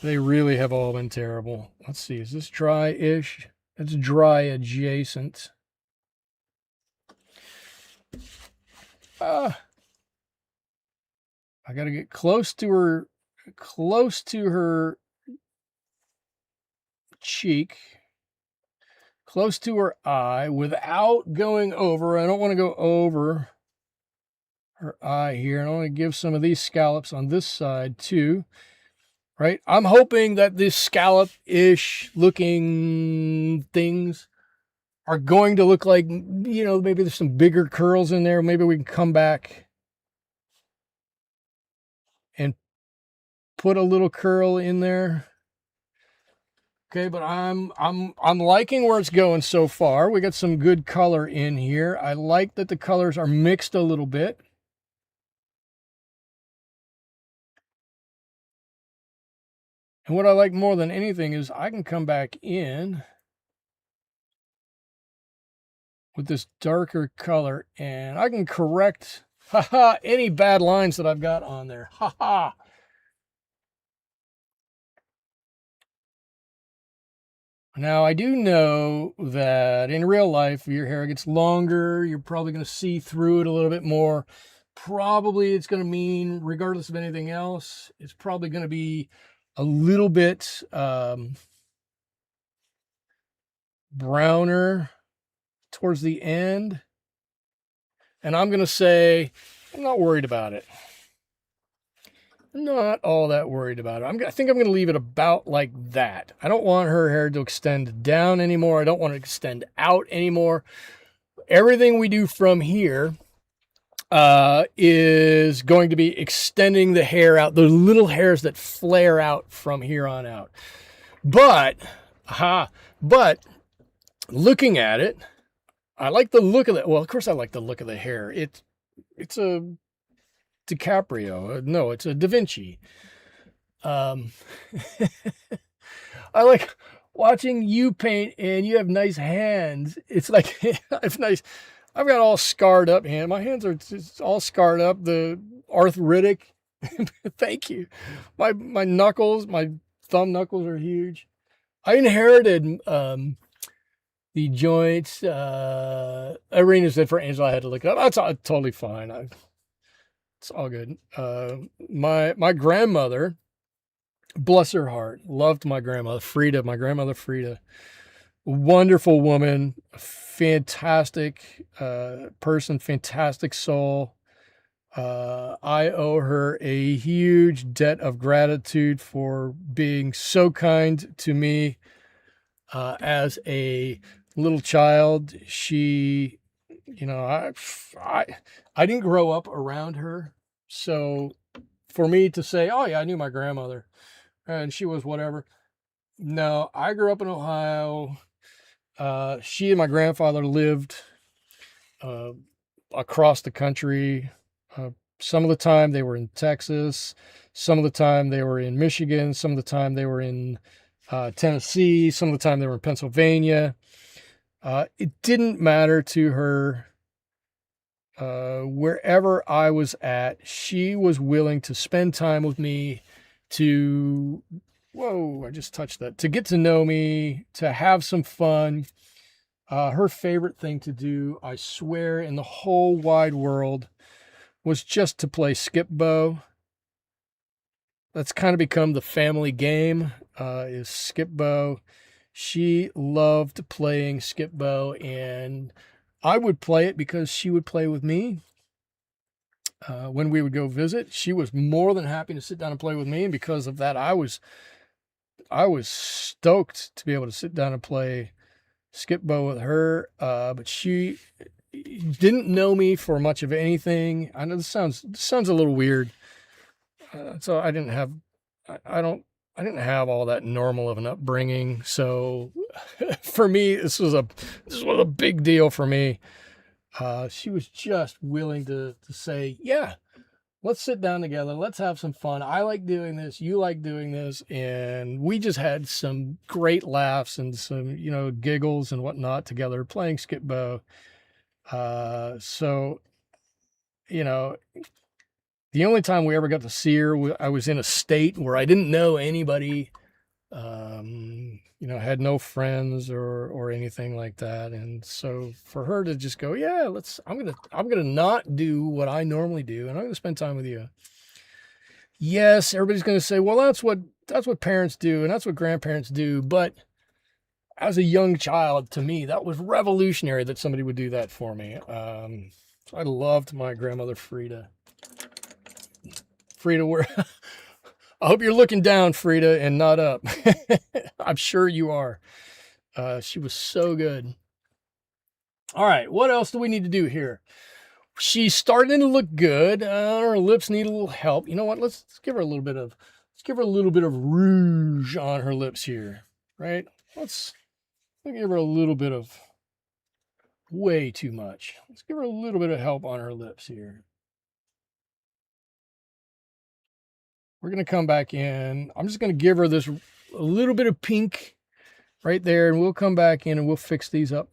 They really have all been terrible. Let's see, is this dry-ish? It's dry adjacent. I got to get close to her cheek, close to her eye without going over. I don't want to go over her eye here. And I want to give some of these scallops on this side too, right? I'm hoping that these scallop-ish looking things are going to look like, maybe there's some bigger curls in there. Maybe we can come back and put a little curl in there. Okay, but I'm liking where it's going so far. We got some good color in here. I like that the colors are mixed a little bit. And what I like more than anything is I can come back in with this darker color and I can correct any bad lines that I've got on there. Now, I do know that in real life, your hair gets longer. You're probably going to see through it a little bit more. Probably it's going to mean, regardless of anything else, it's probably going to be a little bit browner towards the end. And I'm going to say, I'm not worried about it. I'm not all that worried about it. I think I'm going to leave it about like that. I don't want her hair to extend down anymore. I don't want it to extend out anymore. Everything we do from here is going to be extending the hair out, the little hairs that flare out from here on out. But looking at it, I like the look of it. Well, of course I like the look of the hair. It's a DiCaprio. No, it's a Da Vinci. I like watching you paint and you have nice hands. It's like, it's nice. I've got all scarred up hands. My hands are just all scarred up. The arthritic. Thank you. My knuckles, my thumb knuckles are huge. I inherited the joints. Irina said for Angela I had to look it up. That's totally fine. It's all good. My grandmother, bless her heart, loved my grandmother, Frida, my grandmother Frida. Wonderful woman, fantastic person, fantastic soul. I owe her a huge debt of gratitude for being so kind to me as a little child. She, I didn't grow up around her. So for me to say, oh yeah, I knew my grandmother and she was whatever. No, I grew up in Ohio. She and my grandfather lived across the country. Some of the time they were in Texas. Some of the time they were in Michigan. Some of the time they were in Tennessee. Some of the time they were in Pennsylvania. It didn't matter to her. Wherever I was at, she was willing to spend time with me to, whoa, I just touched that, to get to know me, to have some fun. Her favorite thing to do, I swear, in the whole wide world was just to play skip bow. That's kind of become the family game, is skip bow. She loved playing skip bow, and I would play it because she would play with me. When we would go visit, she was more than happy to sit down and play with me, and because of that, I was stoked to be able to sit down and play skip bow with her. But she didn't know me for much of anything. I know this sounds a little weird. So I didn't have all that normal of an upbringing. So for me, this was a big deal for me. She was just willing to say, yeah, let's sit down together. Let's have some fun. I like doing this. You like doing this. And we just had some great laughs and some, giggles and whatnot together playing skip bow. So, you know, the only time we ever got to see her, I was in a state where I didn't know anybody, had no friends or anything like that. And so for her to just go, yeah, I'm gonna not do what I normally do, and I'm gonna spend time with you. Yes, everybody's gonna say, well, that's what parents do, and that's what grandparents do. But as a young child, to me, that was revolutionary that somebody would do that for me. So I loved my grandmother Frida. Frida, where I hope you're looking down, Frida, and not up. I'm sure you are. She was so good. All right, what else do we need to do here? She's starting to look good. Her lips need a little help. You know what? Let's give her a little bit of rouge on her lips here, right? Let's give her a little bit of way too much. Let's give her a little bit of help on her lips here. We're going to come back in. I'm just going to give her a little bit of pink right there, and we'll come back in and we'll fix these up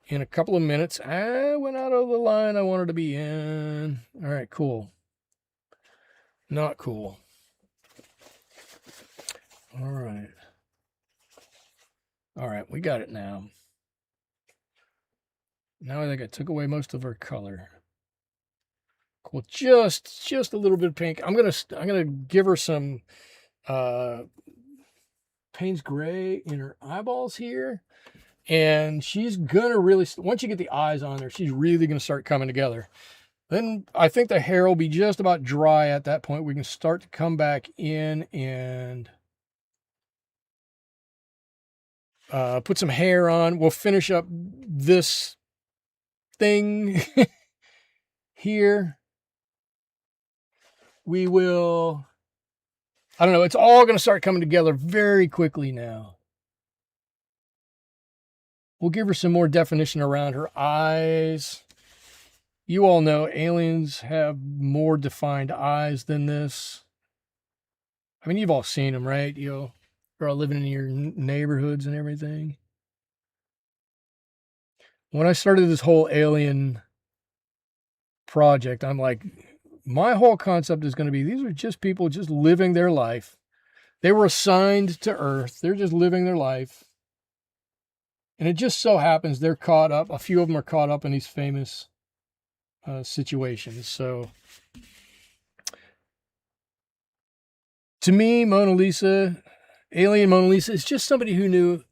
in a couple of minutes. I went out of the line I wanted to be in. All right, cool. Not cool. All right. All right, we got it now. Now I think I took away most of her color. Cool, just a little bit of pink. I'm gonna give her some Payne's Gray in her eyeballs here, and she's gonna really, once you get the eyes on her, she's really gonna start coming together. Then I think the hair will be just about dry at that point. We can start to come back in and put some hair on. We'll finish up this thing here. We will, I don't know, it's all going to start coming together very quickly now. We'll give her some more definition around her eyes. You all know aliens have more defined eyes than this. I mean, you've all seen them, right? You're all living in your neighborhoods and everything. When I started this whole alien project, I'm like, my whole concept is going to be, these are just people just living their life. They were assigned to Earth. They're just living their life. And it just so happens they're caught up. A few of them are caught up in these famous situations. So to me, alien Mona Lisa is just somebody who knew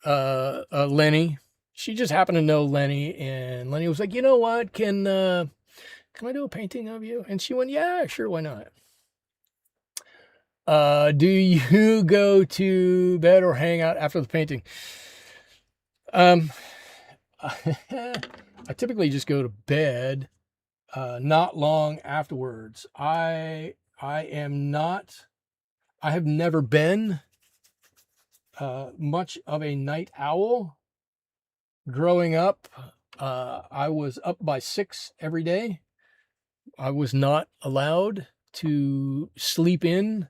Lenny. She just happened to know Lenny, and Lenny was like, you know what, can I do a painting of you? And she went, yeah, sure, why not? Do you go to bed or hang out after the painting? I typically just go to bed, not long afterwards. I have never been much of a night owl. Growing up, I was up by 6 every day. I was not allowed to sleep in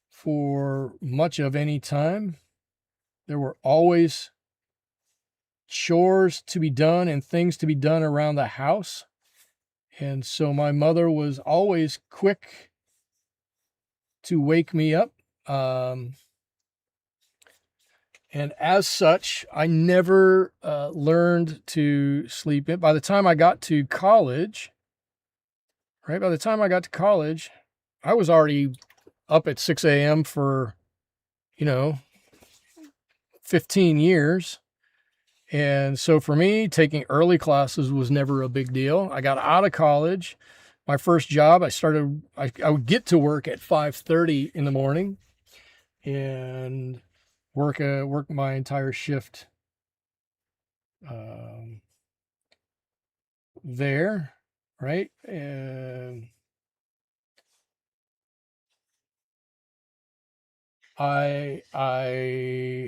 for much of any time. There were always chores to be done and things to be done around the house. And so my mother was always quick to wake me up. And as such, I never learned to sleep in. By the time I got to college, I was already up at 6 a.m. for, 15 years. And so for me, taking early classes was never a big deal. I got out of college. My first job, I would get to work at 5:30 in the morning and work my entire shift there, right? And I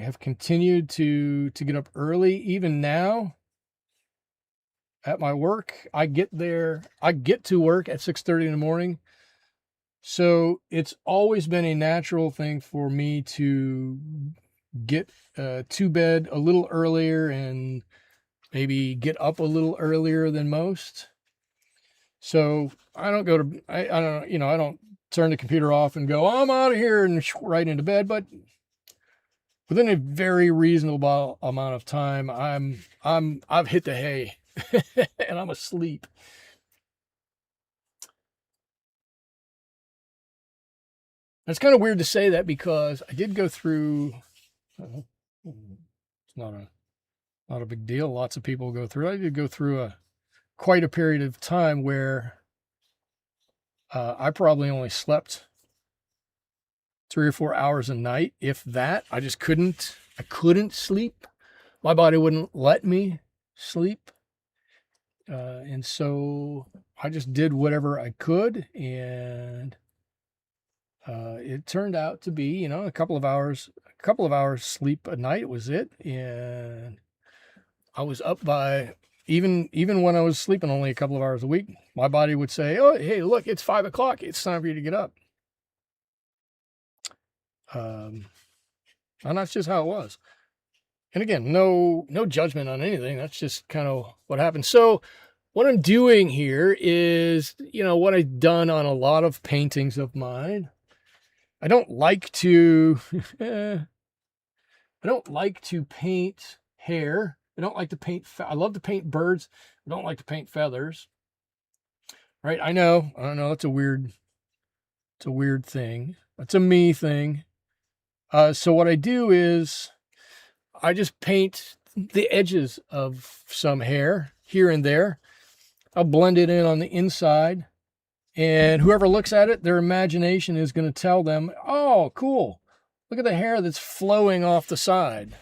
have continued to get up early. Even now at my work, I get to work at 6:30 in the morning. So it's always been a natural thing for me to get to bed a little earlier and maybe get up a little earlier than most. So I don't go to, I don't, I don't turn the computer off and go, I'm out of here and right into bed. But within a very reasonable amount of time, I've hit the hay and I'm asleep. It's kind of weird to say that because I did go through, it's not a big deal. Lots of people go through. I did go through quite a period of time where I probably only slept 3 or 4 hours a night, if that. I couldn't sleep. My body wouldn't let me sleep. And so I just did whatever I could. And it turned out to be, a couple of hours sleep a night was it. And I was up by, even when I was sleeping only a couple of hours a week, my body would say, oh, hey, look, it's 5 o'clock. It's time for you to get up. And that's just how it was. And again, no judgment on anything. That's just kind of what happened. So what I'm doing here is, what I've done on a lot of paintings of mine. I don't like to, I don't like to paint hair. I don't like to paint, I love to paint birds. I don't like to paint feathers. Right? I know, it's a weird thing. It's a me thing. So what I do is I just paint the edges of some hair here and there. I'll blend it in on the inside. And whoever looks at it, their imagination is going to tell them, oh, cool. Look at the hair that's flowing off the side.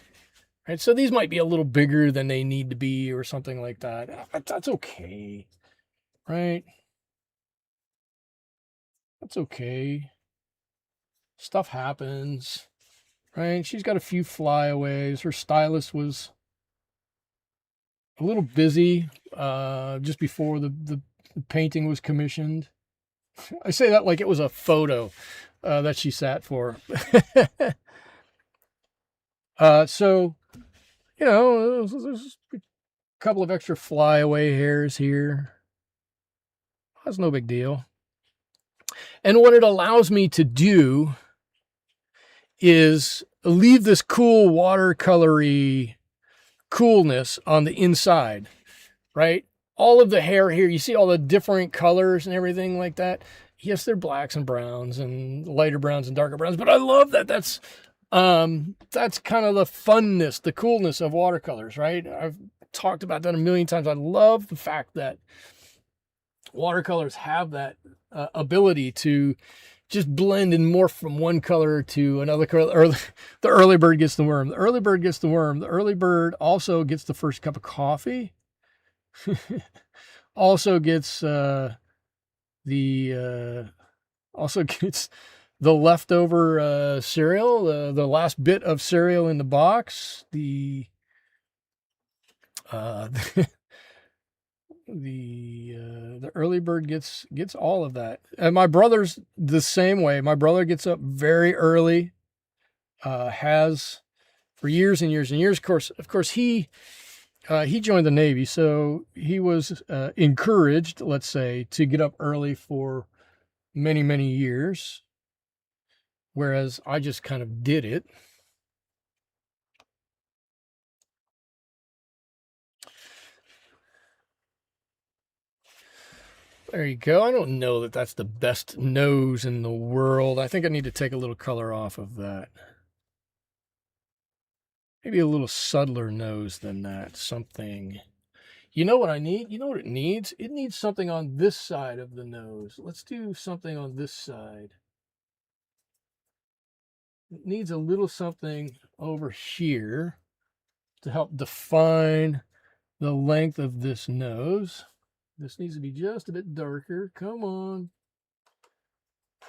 Right? So these might be a little bigger than they need to be or something like that. That's okay. Right? That's okay. Stuff happens. Right? She's got a few flyaways. Her stylist was a little busy just before the painting was commissioned. I say that like it was a photo that she sat for. So, there's a couple of extra flyaway hairs here. That's no big deal. And what it allows me to do is leave this cool watercolory coolness on the inside, right? All of the hair here, you see all the different colors and everything like that. Yes, they're blacks and browns and lighter browns and darker browns, but I love that. That's kind of the funness, the coolness of watercolors, right? I've talked about that a million times. I love the fact that watercolors have that ability to just blend and morph from one color to another color. The early bird gets the worm. The early bird gets the worm. The early bird also gets the first cup of coffee. Also gets also gets the leftover cereal, the last bit of cereal in the box. The the early bird gets all of that. And my brother's the same way. My brother gets up very early, has for years and years and years. Of course, he joined the Navy, so he was encouraged, let's say, to get up early for many, many years, whereas I just kind of did it. There you go. I don't know that that's the best nose in the world. I think I need to take a little color off of that. Maybe a little subtler nose than that. Something. You know what I need? You know what it needs? It needs something on this side of the nose. Let's do something on this side. It needs a little something over here to help define the length of this nose. This needs to be just a bit darker. Come on.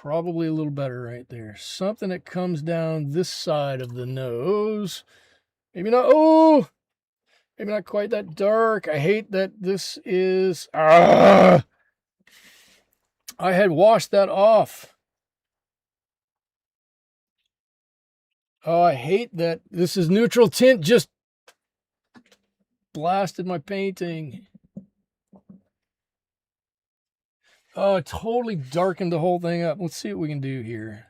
Probably a little better right there. Something that comes down this side of the nose. Maybe not, oh, maybe not quite that dark. I hate that this is, I had washed that off. Oh, I hate that this is neutral tint, just blasted my painting. Oh, it totally darkened the whole thing up. Let's see what we can do here.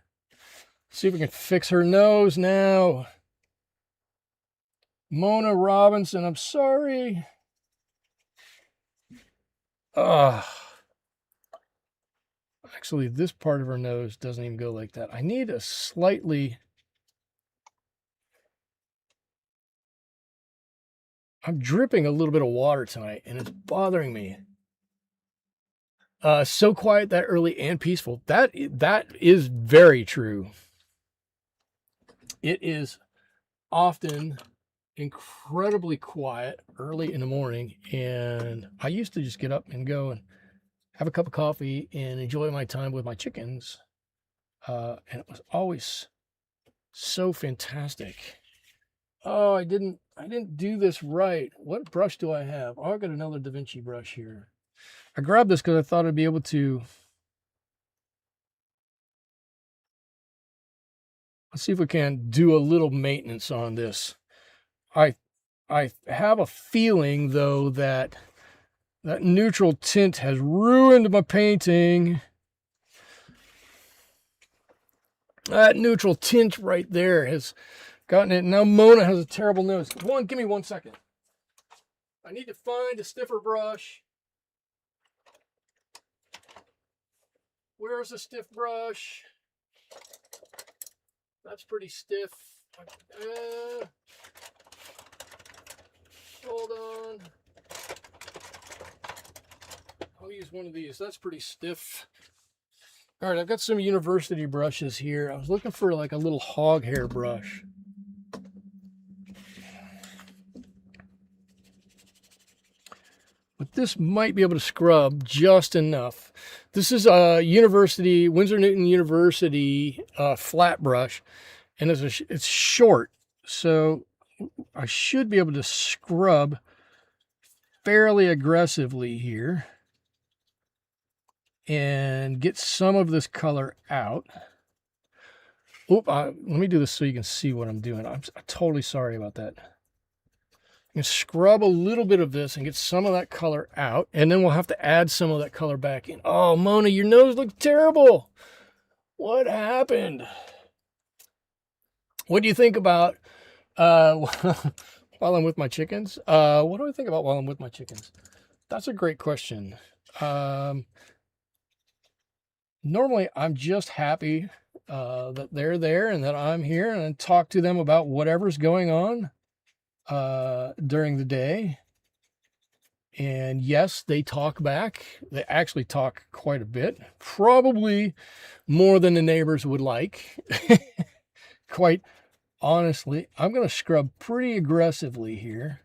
See if we can fix her nose now. Mona Robinson, I'm sorry. Actually, this part of her nose doesn't even go like that. I need a slightly... I'm dripping a little bit of water tonight, and it's bothering me. So quiet that early and peaceful. That is very true. It is often incredibly quiet early in the morning, and I used to just get up and go and have a cup of coffee and enjoy my time with my chickens, and it was always so fantastic. Oh, I didn't do this right. What brush do I have? Oh, I got another Da Vinci brush here. I grabbed this because I thought I'd be able to... Let's see if we can do a little maintenance on this. I have a feeling, though, that that neutral tint has ruined my painting. That neutral tint right there has gotten it. Now Mona has a terrible nose. Give me 1 second. I need to find a stiffer brush. Where's a stiff brush? That's pretty stiff. Hold on. I'll use one of these. That's pretty stiff. All right, I've got some university brushes here. I was looking for like a little hog hair brush. But this might be able to scrub just enough. This is a Winsor Newton University flat brush, and it's short, so I should be able to scrub fairly aggressively here and get some of this color out. Let me do this so you can see what I'm doing. I'm totally sorry about that. You can scrub a little bit of this and get some of that color out, and then we'll have to add some of that color back in. Oh, Mona, your nose looks terrible. What happened? What do you think about while I'm with my chickens? What do I think about while I'm with my chickens? That's a great question. Normally, I'm just happy that they're there and that I'm here, and I talk to them about whatever's going on during the day. And yes, they talk back. They actually talk quite a bit, probably more than the neighbors would like. Quite honestly, I'm going to scrub pretty aggressively here.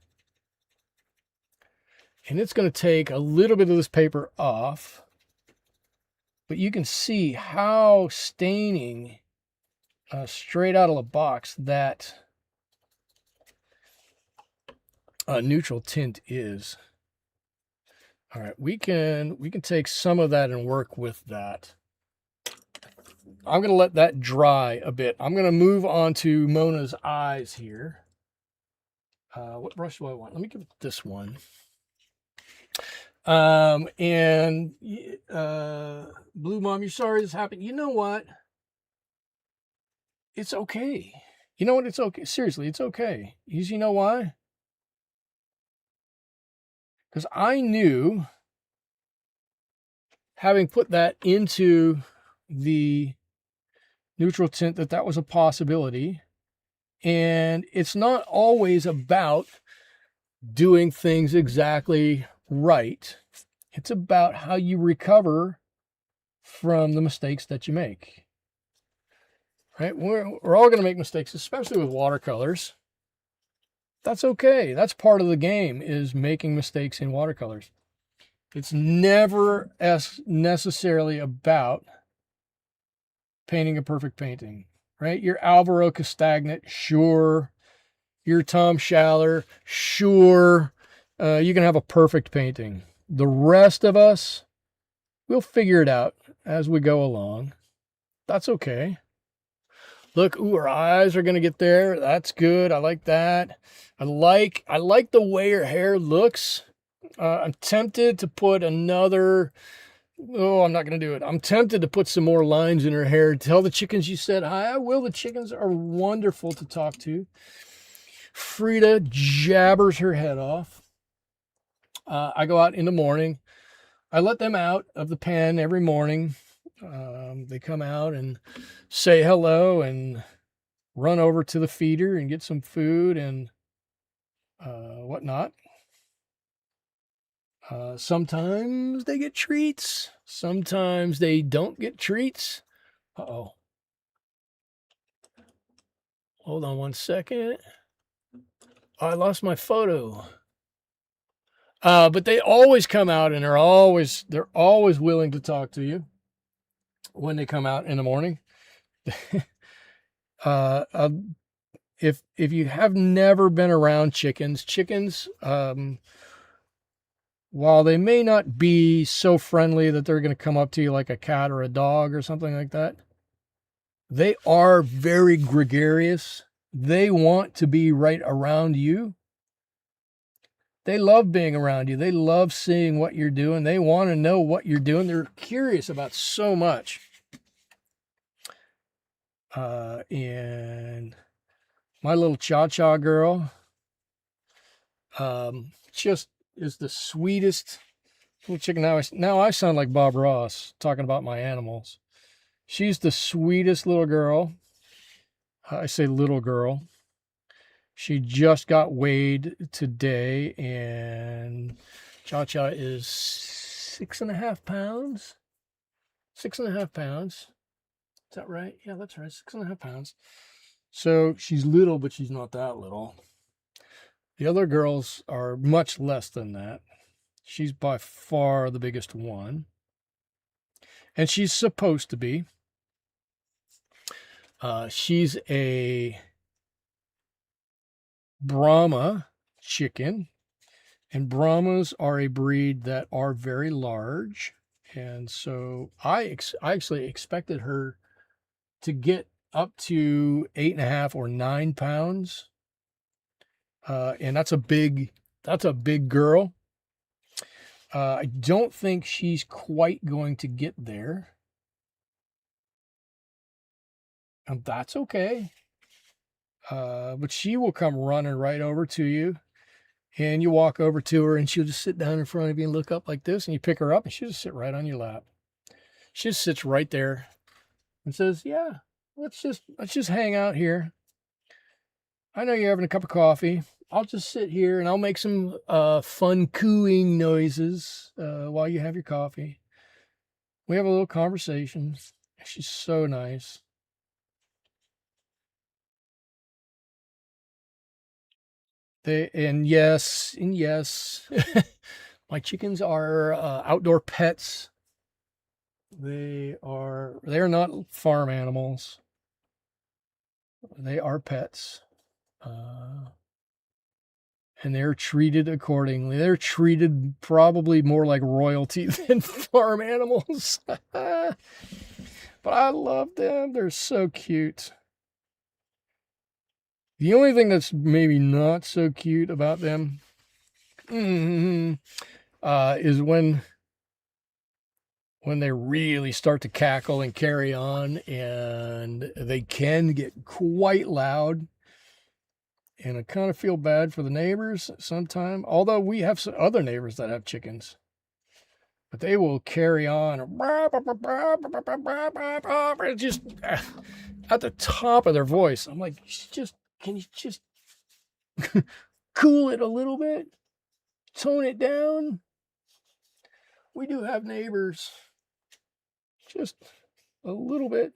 And it's going to take a little bit of this paper off. But you can see how staining straight out of the box that neutral tint is. All right, we can take some of that and work with that. I'm going to let that dry a bit. I'm going to move on to Mona's eyes here. What brush do I want? Let me give it this one. Blue Mom, you're sorry this happened. You know what? It's okay. You know what? It's okay. Seriously, it's okay. You know why? Because I knew, having put that into the neutral tint, that was a possibility. And it's not always about doing things exactly right. It's about how you recover from the mistakes that you make. Right? We're all going to make mistakes, especially with watercolors. That's okay. That's part of the game, is making mistakes in watercolors. It's never necessarily about painting a perfect painting, right? Your Alvaro Castagnette, sure. Your Tom Schaller, sure. You can have a perfect painting. The rest of us, we'll figure it out as we go along. That's okay. Look, ooh, her eyes are gonna get there. That's good. I like that. I like the way her hair looks. I'm tempted to put another. Oh, I'm not gonna do it. I'm tempted to put some more lines in her hair. Tell the chickens you said hi. I will. The chickens are wonderful to talk to. Frida jabbers her head off. I go out in the morning. I let them out of the pen every morning. They come out and say hello and run over to the feeder and get some food and whatnot. Sometimes they get treats. Sometimes they don't get treats. Uh-oh. Hold on one second. Oh, I lost my photo. But they always come out and they're always willing to talk to you when they come out in the morning. uh, uh, if you have never been around chickens, while they may not be so friendly that they're going to come up to you like a cat or a dog or something like that, they are very gregarious. They want to be right around you. They love being around you. They love seeing what you're doing. They want to know what you're doing. They're curious about so much. And my little Cha-Cha girl just is the sweetest little chicken. Now I sound like Bob Ross talking about my animals. She's the sweetest little girl. I say little girl. She just got weighed today, and Cha-Cha is 6.5 pounds. 6.5 pounds. Is that right? Yeah, that's right. 6.5 pounds. So she's little, but she's not that little. The other girls are much less than that. She's by far the biggest one. And she's supposed to be. She's a Brahma chicken. And Brahmas are a breed that are very large. And so I actually expected her to get up to 8.5 or 9 pounds. And that's a big girl. I don't think she's quite going to get there. And that's okay. But she will come running right over to you. And you walk over to her and she'll just sit down in front of you and look up like this. And you pick her up and she'll just sit right on your lap. She just sits right there and says, yeah, let's just hang out here. I know you're having a cup of coffee. I'll just sit here and I'll make some fun cooing noises while you have your coffee. We have a little conversation. She's so nice. Yes, my chickens are outdoor pets. They're not farm animals. They are pets. And they're treated accordingly. They're treated probably more like royalty than farm animals. But I love them. They're so cute. The only thing that's maybe not so cute about them is when they really start to cackle and carry on, and they can get quite loud. And I kind of feel bad for the neighbors sometimes, although we have some other neighbors that have chickens. But they will carry on. It's just at the top of their voice. I'm like, can you just cool it a little bit? Tone it down? We do have neighbors. Just a little bit.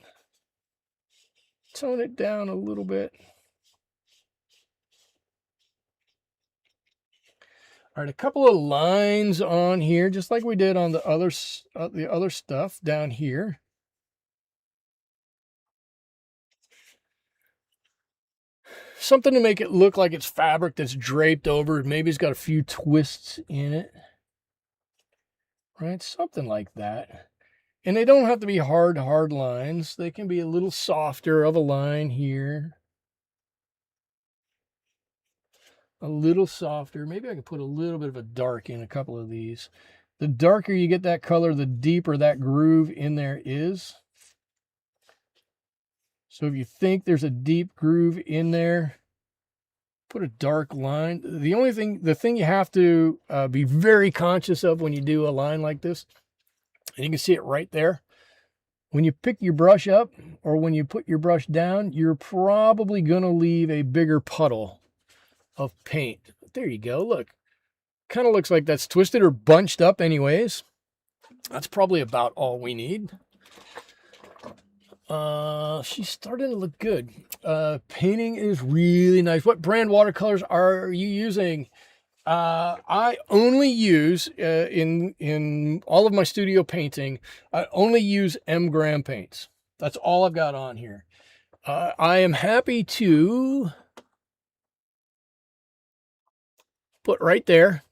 Tone it down a little bit. All right, a couple of lines on here, just like we did on the other stuff down here. something to make it look like it's fabric that's draped over. Maybe it's got a few twists in it, right? Something like that. And they don't have to be hard lines. They can be a little softer of a line here. A little softer. Maybe I could put a little bit of a dark in a couple of these. The darker you get that color, the deeper that groove in there is. So if you think there's a deep groove in there, put a dark line. The thing you have to be very conscious of when you do a line like this, and you can see it right there. When you pick your brush up or when you put your brush down, you're probably going to leave a bigger puddle of paint. There you go. Look, kind of looks like that's twisted or bunched up anyways. That's probably about all we need. She's starting to look good. Painting is really nice. What brand watercolors are you using? I only use, in all of my studio painting, I only use M. Graham paints. That's all I've got on here. I am happy to put right there.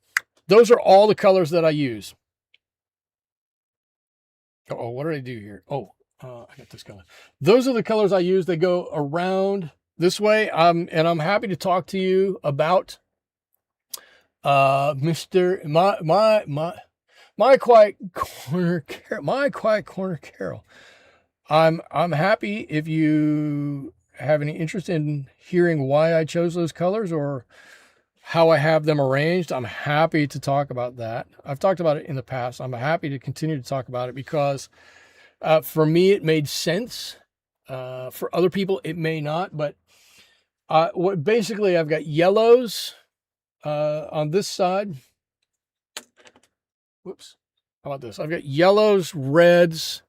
Those are all the colors that I use. Oh, what did I do here? Oh, I got this color. Those are the colors I use. They go around this way. And I'm happy to talk to you about Mr. My Quiet Corner Carol. I'm happy if you have any interest in hearing why I chose those colors or how I have them arranged. I'm happy to talk about that. I've talked about it in the past. I'm happy to continue to talk about it because for me, it made sense. For other people, it may not, but basically I've got yellows on this side. Whoops. How about this? I've got yellows, reds,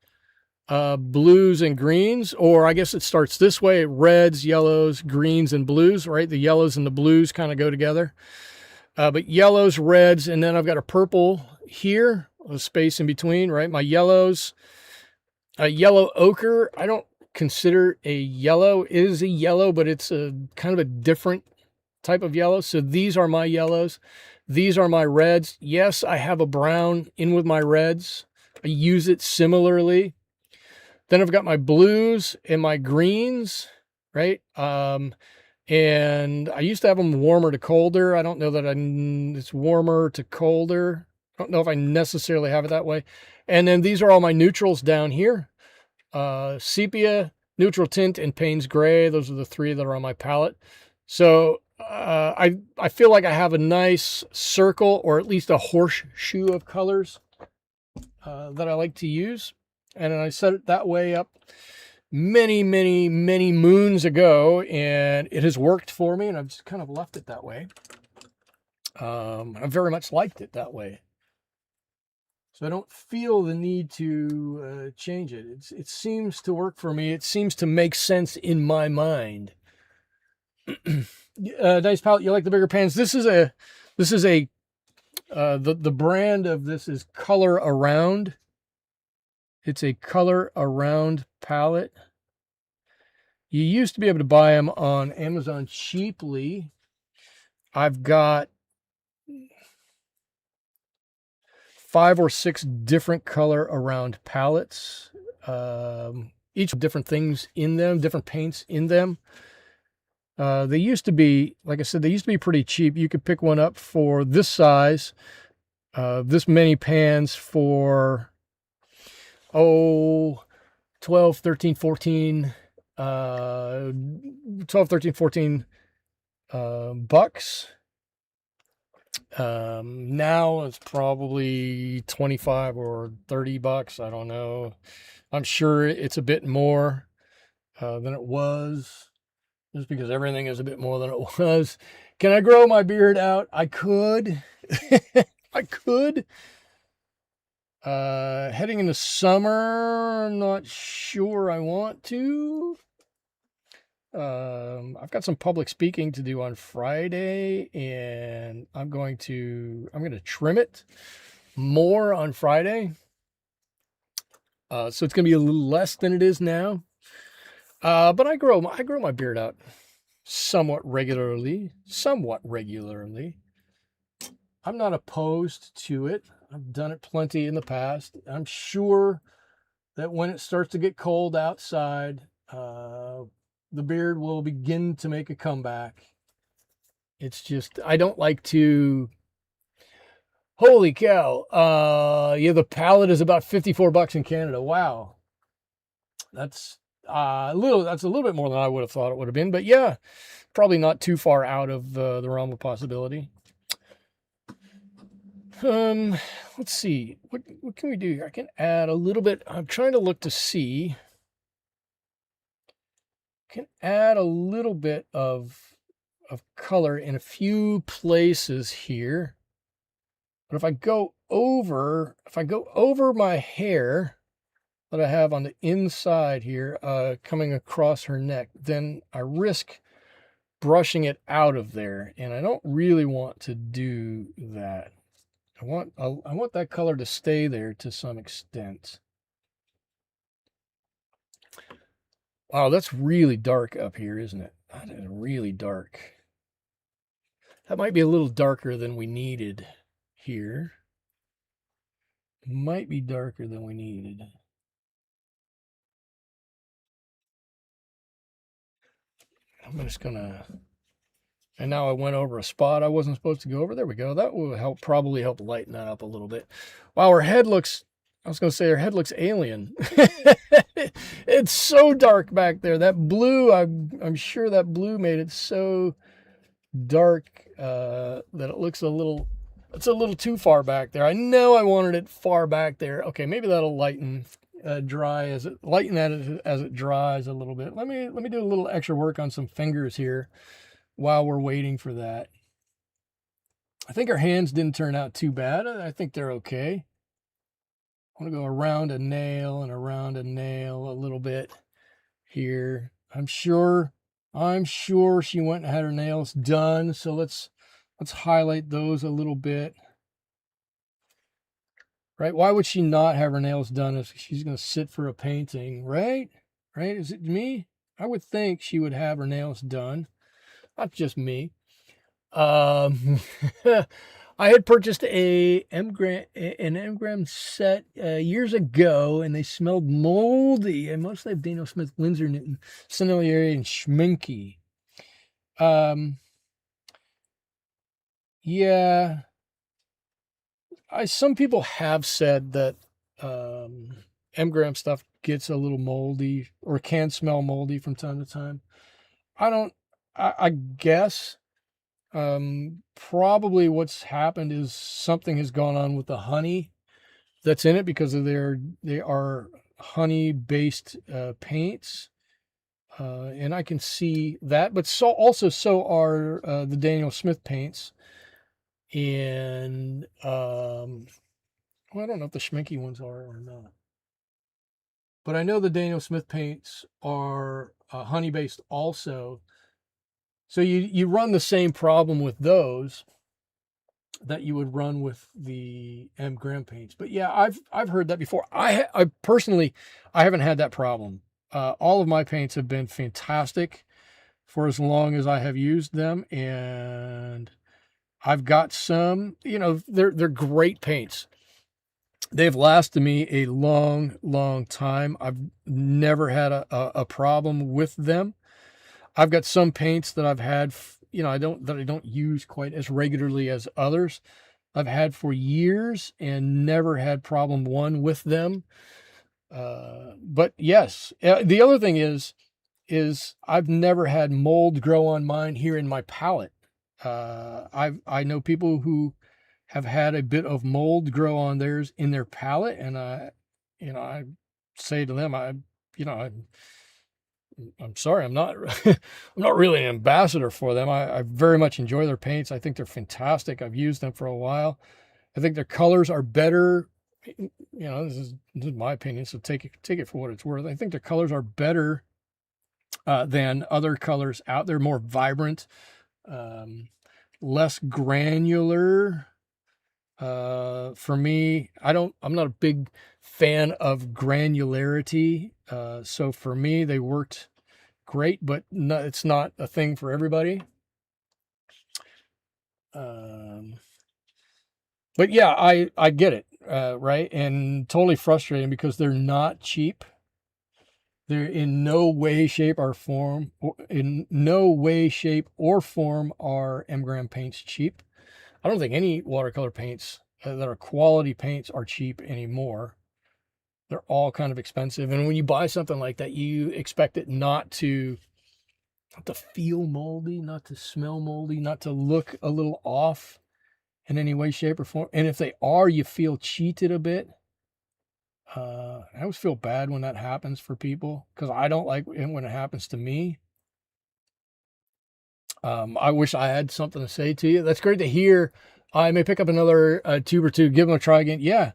blues, and greens, or I guess it starts this way: reds, yellows, greens, and blues, right? The yellows and the blues kind of go together. But yellows, reds, and then I've got a purple here, a space in between, right? My yellows, yellow ochre. I don't consider a yellow. It is a yellow, but it's a kind of a different type of yellow. So these are my yellows. These are my reds. Yes, I have a brown in with my reds. I use it similarly. Then I've got my blues and my greens, right? And I used to have them warmer to colder. I don't know that it's warmer to colder. I don't know if I necessarily have it that way. And then these are all my neutrals down here. Sepia, neutral tint, and Payne's gray. Those are the three that are on my palette. So I feel like I have a nice circle, or at least a horseshoe of colors that I like to use. And I set it that way up many moons ago, and it has worked for me, and I've just kind of left it that way. I very much liked it that way. So I don't feel the need to change it. It seems to work for me. It seems to make sense in my mind. Nice palette. You like the bigger pans? This is a the brand of this is Color Around. It's a Color Around palette. You used to be able to buy them on Amazon cheaply. I've got 5 or 6 different Color Around palettes. Each with different things in them, different paints in them. They used to be, like I said, they used to be pretty cheap. You could pick one up for this size, this many pans for, 12, 13, 14, 12, 13, 14 bucks. Now it's probably 25 or 30 bucks. I don't know. I'm sure it's a bit more than it was, just because everything is a bit more than it was. Can I grow my beard out? I could. I could. Heading into summer, I'm not sure I want to. I've got some public speaking to do on Friday, and I'm going to trim it more on Friday. So it's going to be a little less than it is now. But I grow my beard out. somewhat regularly. Somewhat regularly. I'm not opposed to it. I've done it plenty in the past. I'm sure that when it starts to get cold outside, the beard will begin to make a comeback. It's just, I don't like to. Holy cow. Yeah, the pallet is about $54 in Canada. Wow. That's that's a little bit more than I would have thought it would have been, but yeah, probably not too far out of the realm of possibility. Let's see. What can we do here? I can add a little bit. I'm trying to look to see. Can add a little bit of color in a few places here. But if I go over my hair that I have on the inside here, coming across her neck, then I risk brushing it out of there, and I don't really want to do that. I want that color to stay there to some extent. Wow, that's really dark up here, isn't it? That is really dark. That might be a little darker than we needed here. Might be darker than we needed. I'm just gonna, and now I went over a spot I wasn't supposed to go over. There we go. That will probably help lighten that up a little bit. Wow, her head looks, I was gonna say her head looks alien. It's so dark back there. That blue, I'm sure that blue made it so dark that it looks it's a little too far back there. I know I wanted it far back there. Okay, maybe that'll lighten lighten that as it dries a little bit. Let me do a little extra work on some fingers here while we're waiting for that. I think our hands didn't turn out too bad. I think they're okay. I want to go around a nail and around a nail a little bit here. I'm sure she went and had her nails done. So let's highlight those a little bit. Right? Why would she not have her nails done if she's going to sit for a painting, right? Right? Is it me? I would think she would have her nails done. Not just me. I had purchased an engram set years ago, and they smelled moldy. And mostly have Daniel Smith, Winsor Newton, Sennelier, and Schminke. Yeah. Some people have said that engram stuff gets a little moldy or can smell moldy from time to time. I guess probably what's happened is something has gone on with the honey that's in it, because they are honey based paints. And I can see that, but so are the Daniel Smith paints. And well, I don't know if the Schminke ones are or not, but I know the Daniel Smith paints are honey based also. So you run the same problem with those that you would run with the M Graham paints. But yeah, I've heard that before. I personally haven't had that problem. All of my paints have been fantastic for as long as I have used them, and I've got some, they're great paints. They've lasted me a long, long time. I've never had a problem with them. I've got some paints that I've had, I don't use quite as regularly as others. I've had for years and never had problem one with them. But yes, the other thing is I've never had mold grow on mine here in my palette. I know people who have had a bit of mold grow on theirs in their palette, and I say to them, I'm sorry, I'm not I'm not really an ambassador for them. I very much enjoy their paints. I think they're fantastic. I've used them for a while. I think their colors are better. This is my opinion, so take it for what it's worth. I think their colors are better than other colors out there, more vibrant, less granular. For me, I'm not a big fan of granularity. So for me, they worked great, but no, it's not a thing for everybody. But yeah, I get it, right? And totally frustrating because they're not cheap. They're in no way, shape, or form. In no way, shape, or form are Emgram paints cheap. I don't think any watercolor paints that are quality paints are cheap anymore. They're all kind of expensive, and when you buy something like that, you expect it not to feel moldy, not to smell moldy, not to look a little off in any way, shape, or form. And if they are, you feel cheated a bit. I always feel bad when that happens for people because I don't like it when it happens to me. I wish I had something to say to you. That's great to hear. I may pick up another tube or two, give them a try again. Yeah.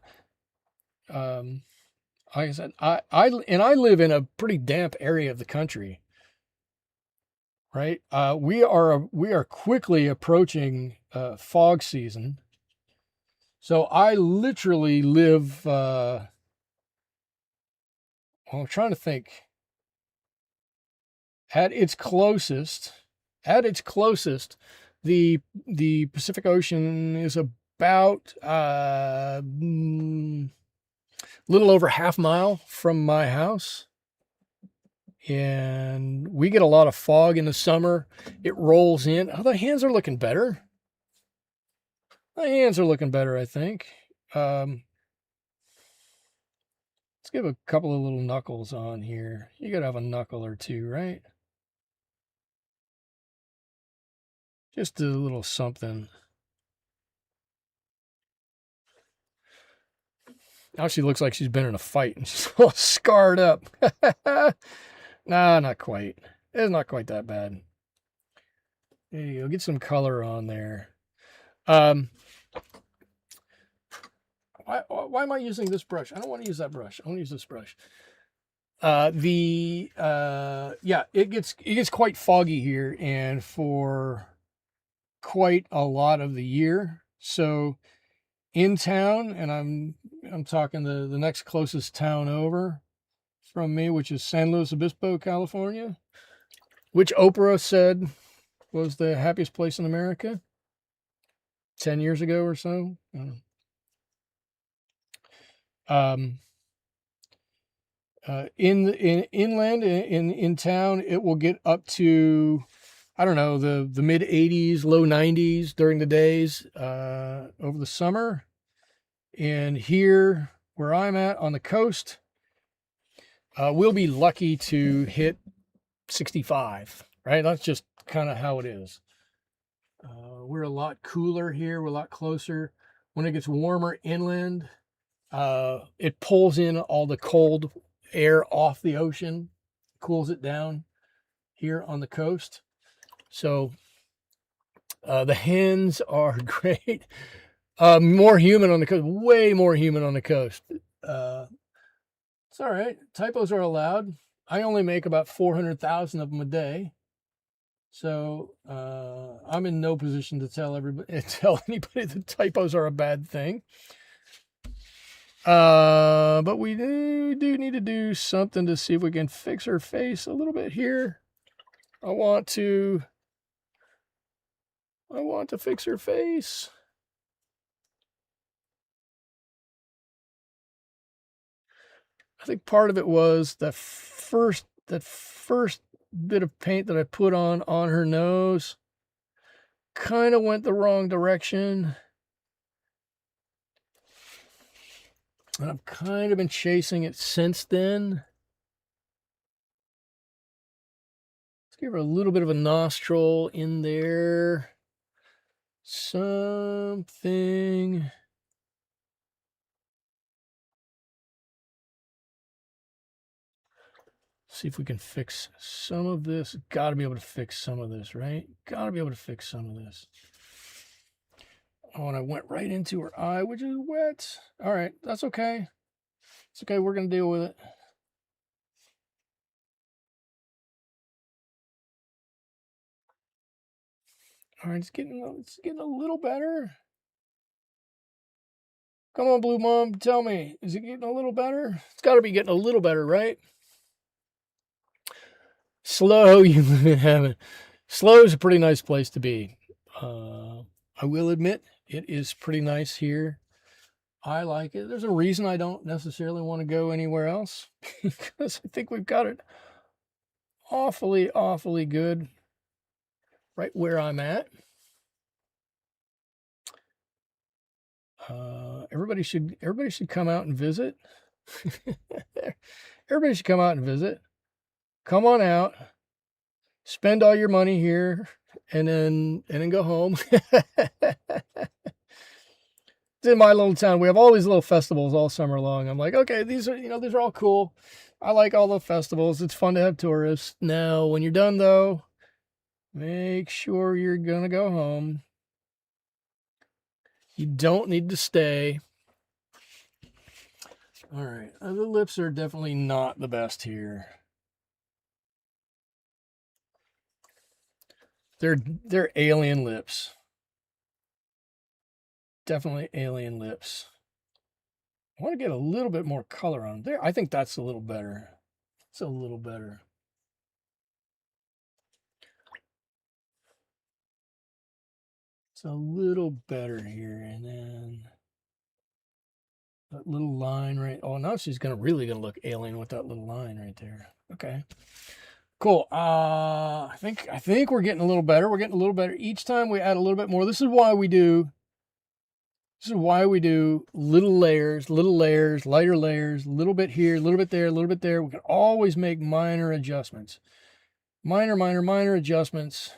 Like I said, I live in a pretty damp area of the country, right? We are quickly approaching fog season, so I literally live. I'm trying to think. At its closest, the Pacific Ocean is about little over half mile from my house. And we get a lot of fog in the summer. It rolls in. Oh, the hands are looking better. The hands are looking better, I think. Let's give a couple of little knuckles on here. You gotta have a knuckle or two, right? Just a little something. Now she looks like she's been in a fight and she's all scarred up. Nah, not quite. It's not quite that bad. There you go. Get some color on there. Why am I using this brush? I don't want to use that brush. I want to use this brush. Yeah, it gets quite foggy here and for quite a lot of the year. So in town, and I'm talking the next closest town over from me, which is San Luis Obispo, California, which Oprah said was the happiest place in America 10 years ago or so. Inland in town, it will get up to, I don't know, the mid 80s, low 90s during the days over the summer. And here where I'm at on the coast, we'll be lucky to hit 65, right? That's just kind of how it is. We're a lot cooler here. We're a lot closer. When it gets warmer inland, it pulls in all the cold air off the ocean, cools it down here on the coast. So the hens are great. More humid on the coast, way more humid on the coast. It's all right. Typos are allowed. I only make about 400,000 of them a day. So I'm in no position to tell anybody that typos are a bad thing. But we do need to do something to see if we can fix her face a little bit here. I want to fix her face. I think part of it was that first bit of paint that I put on her nose kind of went the wrong direction. And I've kind of been chasing it since then. Let's give her a little bit of a nostril in there. Something. See if we can fix some of this. Got to be able to fix some of this, right? Got to be able to fix some of this. Oh, and I went right into her eye, which is wet. All right, that's okay. It's okay. We're going to deal with it. All right, it's getting a little better. Come on, Blue Mom, tell me, is it getting a little better? It's got to be getting a little better, right? Slow, you live in heaven. Slow is a pretty nice place to be. I will admit it is pretty nice here. I like it. There's a reason I don't necessarily want to go anywhere else because I think we've got it awfully, awfully good right where I'm at. Everybody should come out and visit. Everybody should come out and visit. Come on out, spend all your money here, and then go home. In my little town, we have all these little festivals all summer long. I'm like, okay, these are all cool. I like all the festivals. It's fun to have tourists. Now, when you're done though, make sure you're gonna go home. You don't need to stay. All right, the lips are definitely not the best here. They're alien lips. Definitely alien lips. I want to get a little bit more color on there. I think that's a little better. It's a little better. It's a little better here. And then that little line right. Oh, now she's really gonna look alien with that little line right there. Okay. Cool. I think we're getting a little better. We're getting a little better. Each time we add a little bit more. This is why we do little layers, lighter layers, a little bit here, a little bit there, a little bit there. We can always make minor adjustments. Minor adjustments.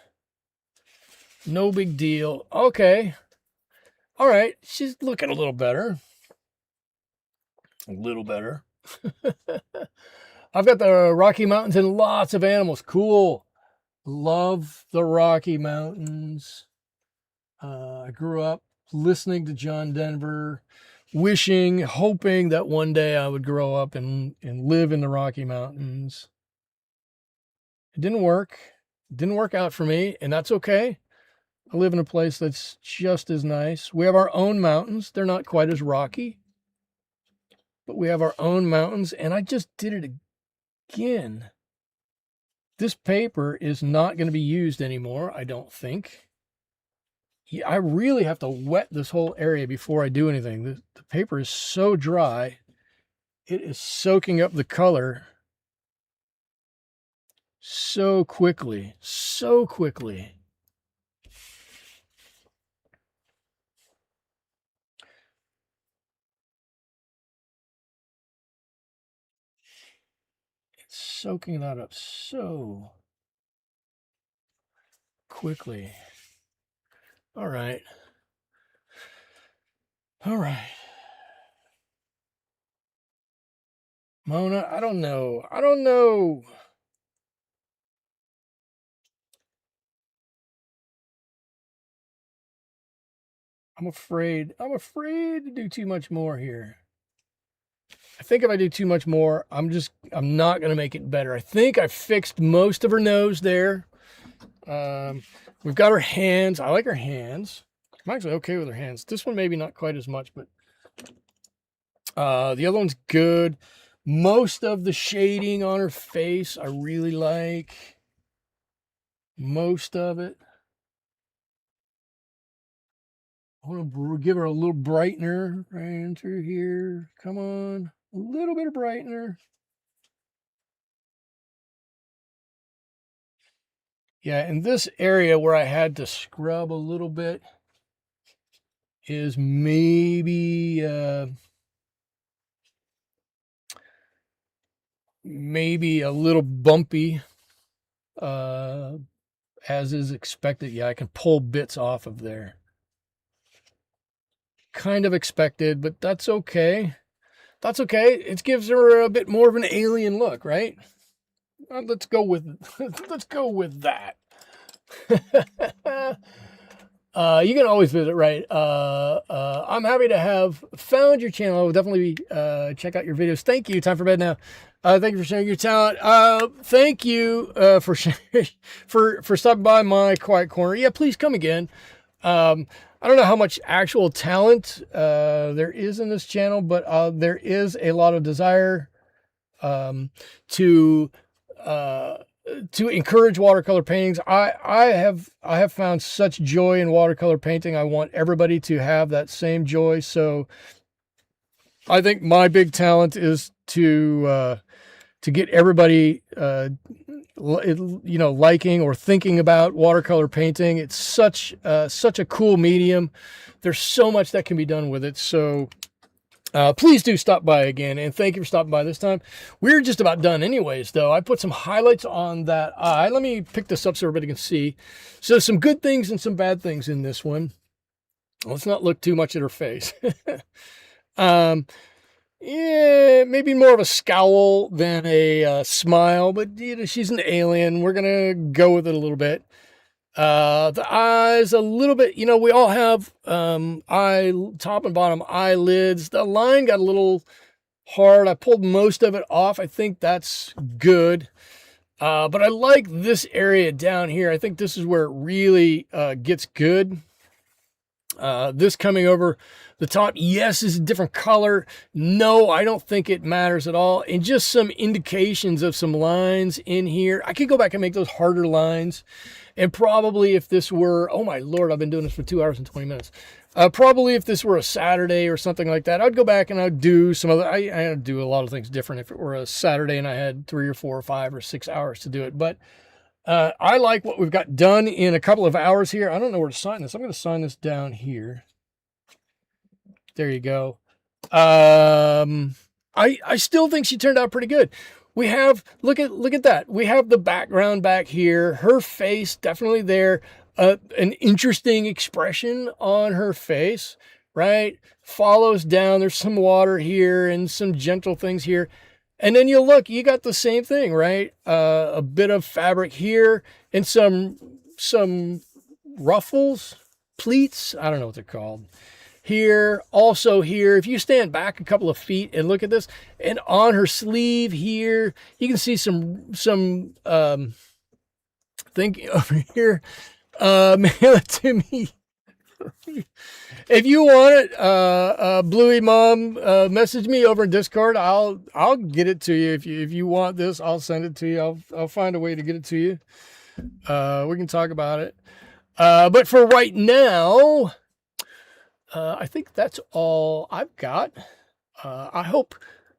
No big deal. Okay. All right. She's looking a little better. A little better. I've got the Rocky Mountains and lots of animals. Cool. Love the Rocky Mountains. I grew up listening to John Denver, hoping that one day I would grow up and live in the Rocky Mountains. It didn't work. It didn't work out for me, and that's okay. I live in a place that's just as nice. We have our own mountains. They're not quite as rocky, but we have our own mountains, and I just did it again. This paper is not going to be used anymore, I don't think. I really have to wet this whole area before I do anything. The paper is so dry. It is soaking up the color so quickly. So quickly. It's soaking that up so quickly. All right. All right. Mona, I don't know. I'm afraid to do too much more here. I think if I do too much more, I'm not going to make it better. I think I fixed most of her nose there. We've got her hands. I like her hands. I'm actually okay with her hands. This one maybe not quite as much, but the other one's good. Most of the shading on her face I really like. Most of it. I want to give her a little brightener right through here. Come on. A little bit of brightener. Yeah, in this area where I had to scrub a little bit is maybe a little bumpy, as is expected. Yeah, I can pull bits off of there. Kind of expected, but that's okay. That's okay. It gives her a bit more of an alien look, right? Let's go with that. You can always visit, right? I'm happy to have found your channel. I will definitely check out your videos. Thank you. Time for bed now. Thank you for sharing your talent. Thank you for for stopping by my quiet corner. Yeah, please come again. I don't know how much actual talent there is in this channel, but there is a lot of desire to to encourage watercolor paintings. I have found such joy in watercolor painting. I want everybody to have that same joy. So I think my big talent is to get everybody, liking or thinking about watercolor painting. It's such a cool medium. There's so much that can be done with it. So please do stop by again, and thank you for stopping by this time. We're just about done anyways, though. I put some highlights on that eye. Let me pick this up so everybody can see. So some good things and some bad things in this one. Let's not look too much at her face. Yeah, maybe more of a scowl than a smile, but she's an alien. We're going to go with it a little bit. The eyes a little bit, we all have top and bottom eyelids. The line got a little hard. I pulled most of it off. I think that's good. But I like this area down here. I think this is where it really gets good. This coming over the top, yes, is a different color. No, I don't think it matters at all. And just some indications of some lines in here. I could go back and make those harder lines. And probably if this were, oh my Lord, I've been doing this for 2 hours and 20 minutes. Probably if this were a Saturday or something like that, I'd go back and I'd do some other, I'd do a lot of things different if it were a Saturday and I had 3 or 4 or 5 or 6 hours to do it. But I like what we've got done in a couple of hours here. I don't know where to sign this. I'm going to sign this down here. There you go. I still think she turned out pretty good. We have, look at that. We have the background back here. Her face definitely there. An interesting expression on her face, right? Follows down. There's some water here and some gentle things here. And then you got the same thing, right? A bit of fabric here and some ruffles, pleats. I don't know what they're called. Here, also here, if you stand back a couple of feet and look at this, and on her sleeve here, you can see some thing over here. Mail it to me. If you want it, Bluey Mom, message me over in Discord. I'll get it to you. If you want this, I'll send it to you. I'll find a way to get it to you. We can talk about it. But for right now, I think that's all I've got. I hope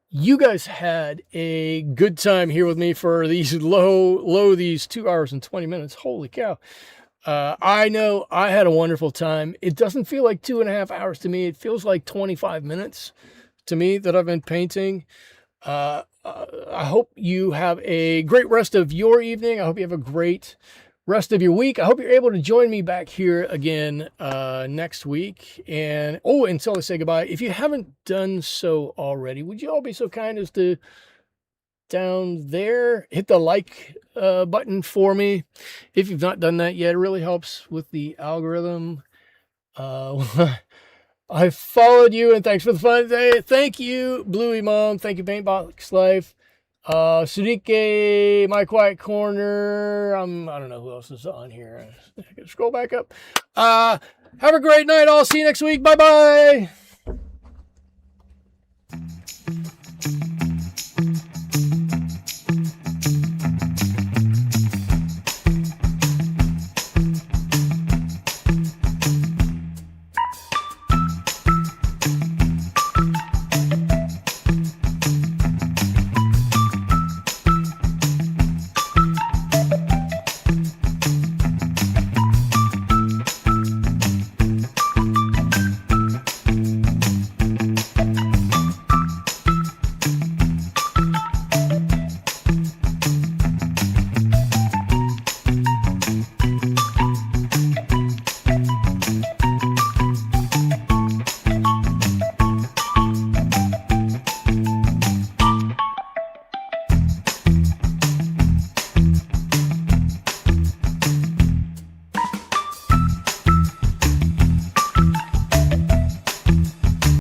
you guys had a good time here with me for these these 2 hours and 20 minutes. Holy cow. I know I had a wonderful time. It doesn't feel like 2.5 hours to me. It feels like 25 minutes to me that I've been painting. I hope you have a great rest of your evening. I hope you have a great rest of your week. I hope you're able to join me back here again next week. And until I say goodbye, if you haven't done so already, would you all be so kind as to down there hit the like button for me if you've not done that yet? It really helps with the algorithm. I followed you, and thanks for the fun today. Thank you, Bluey Mom. Thank you, Paintbox Life. Sudike, My Quiet Corner. I don't know who else is on here. I can scroll back up. Have a great night. I'll see you next week. Bye-bye.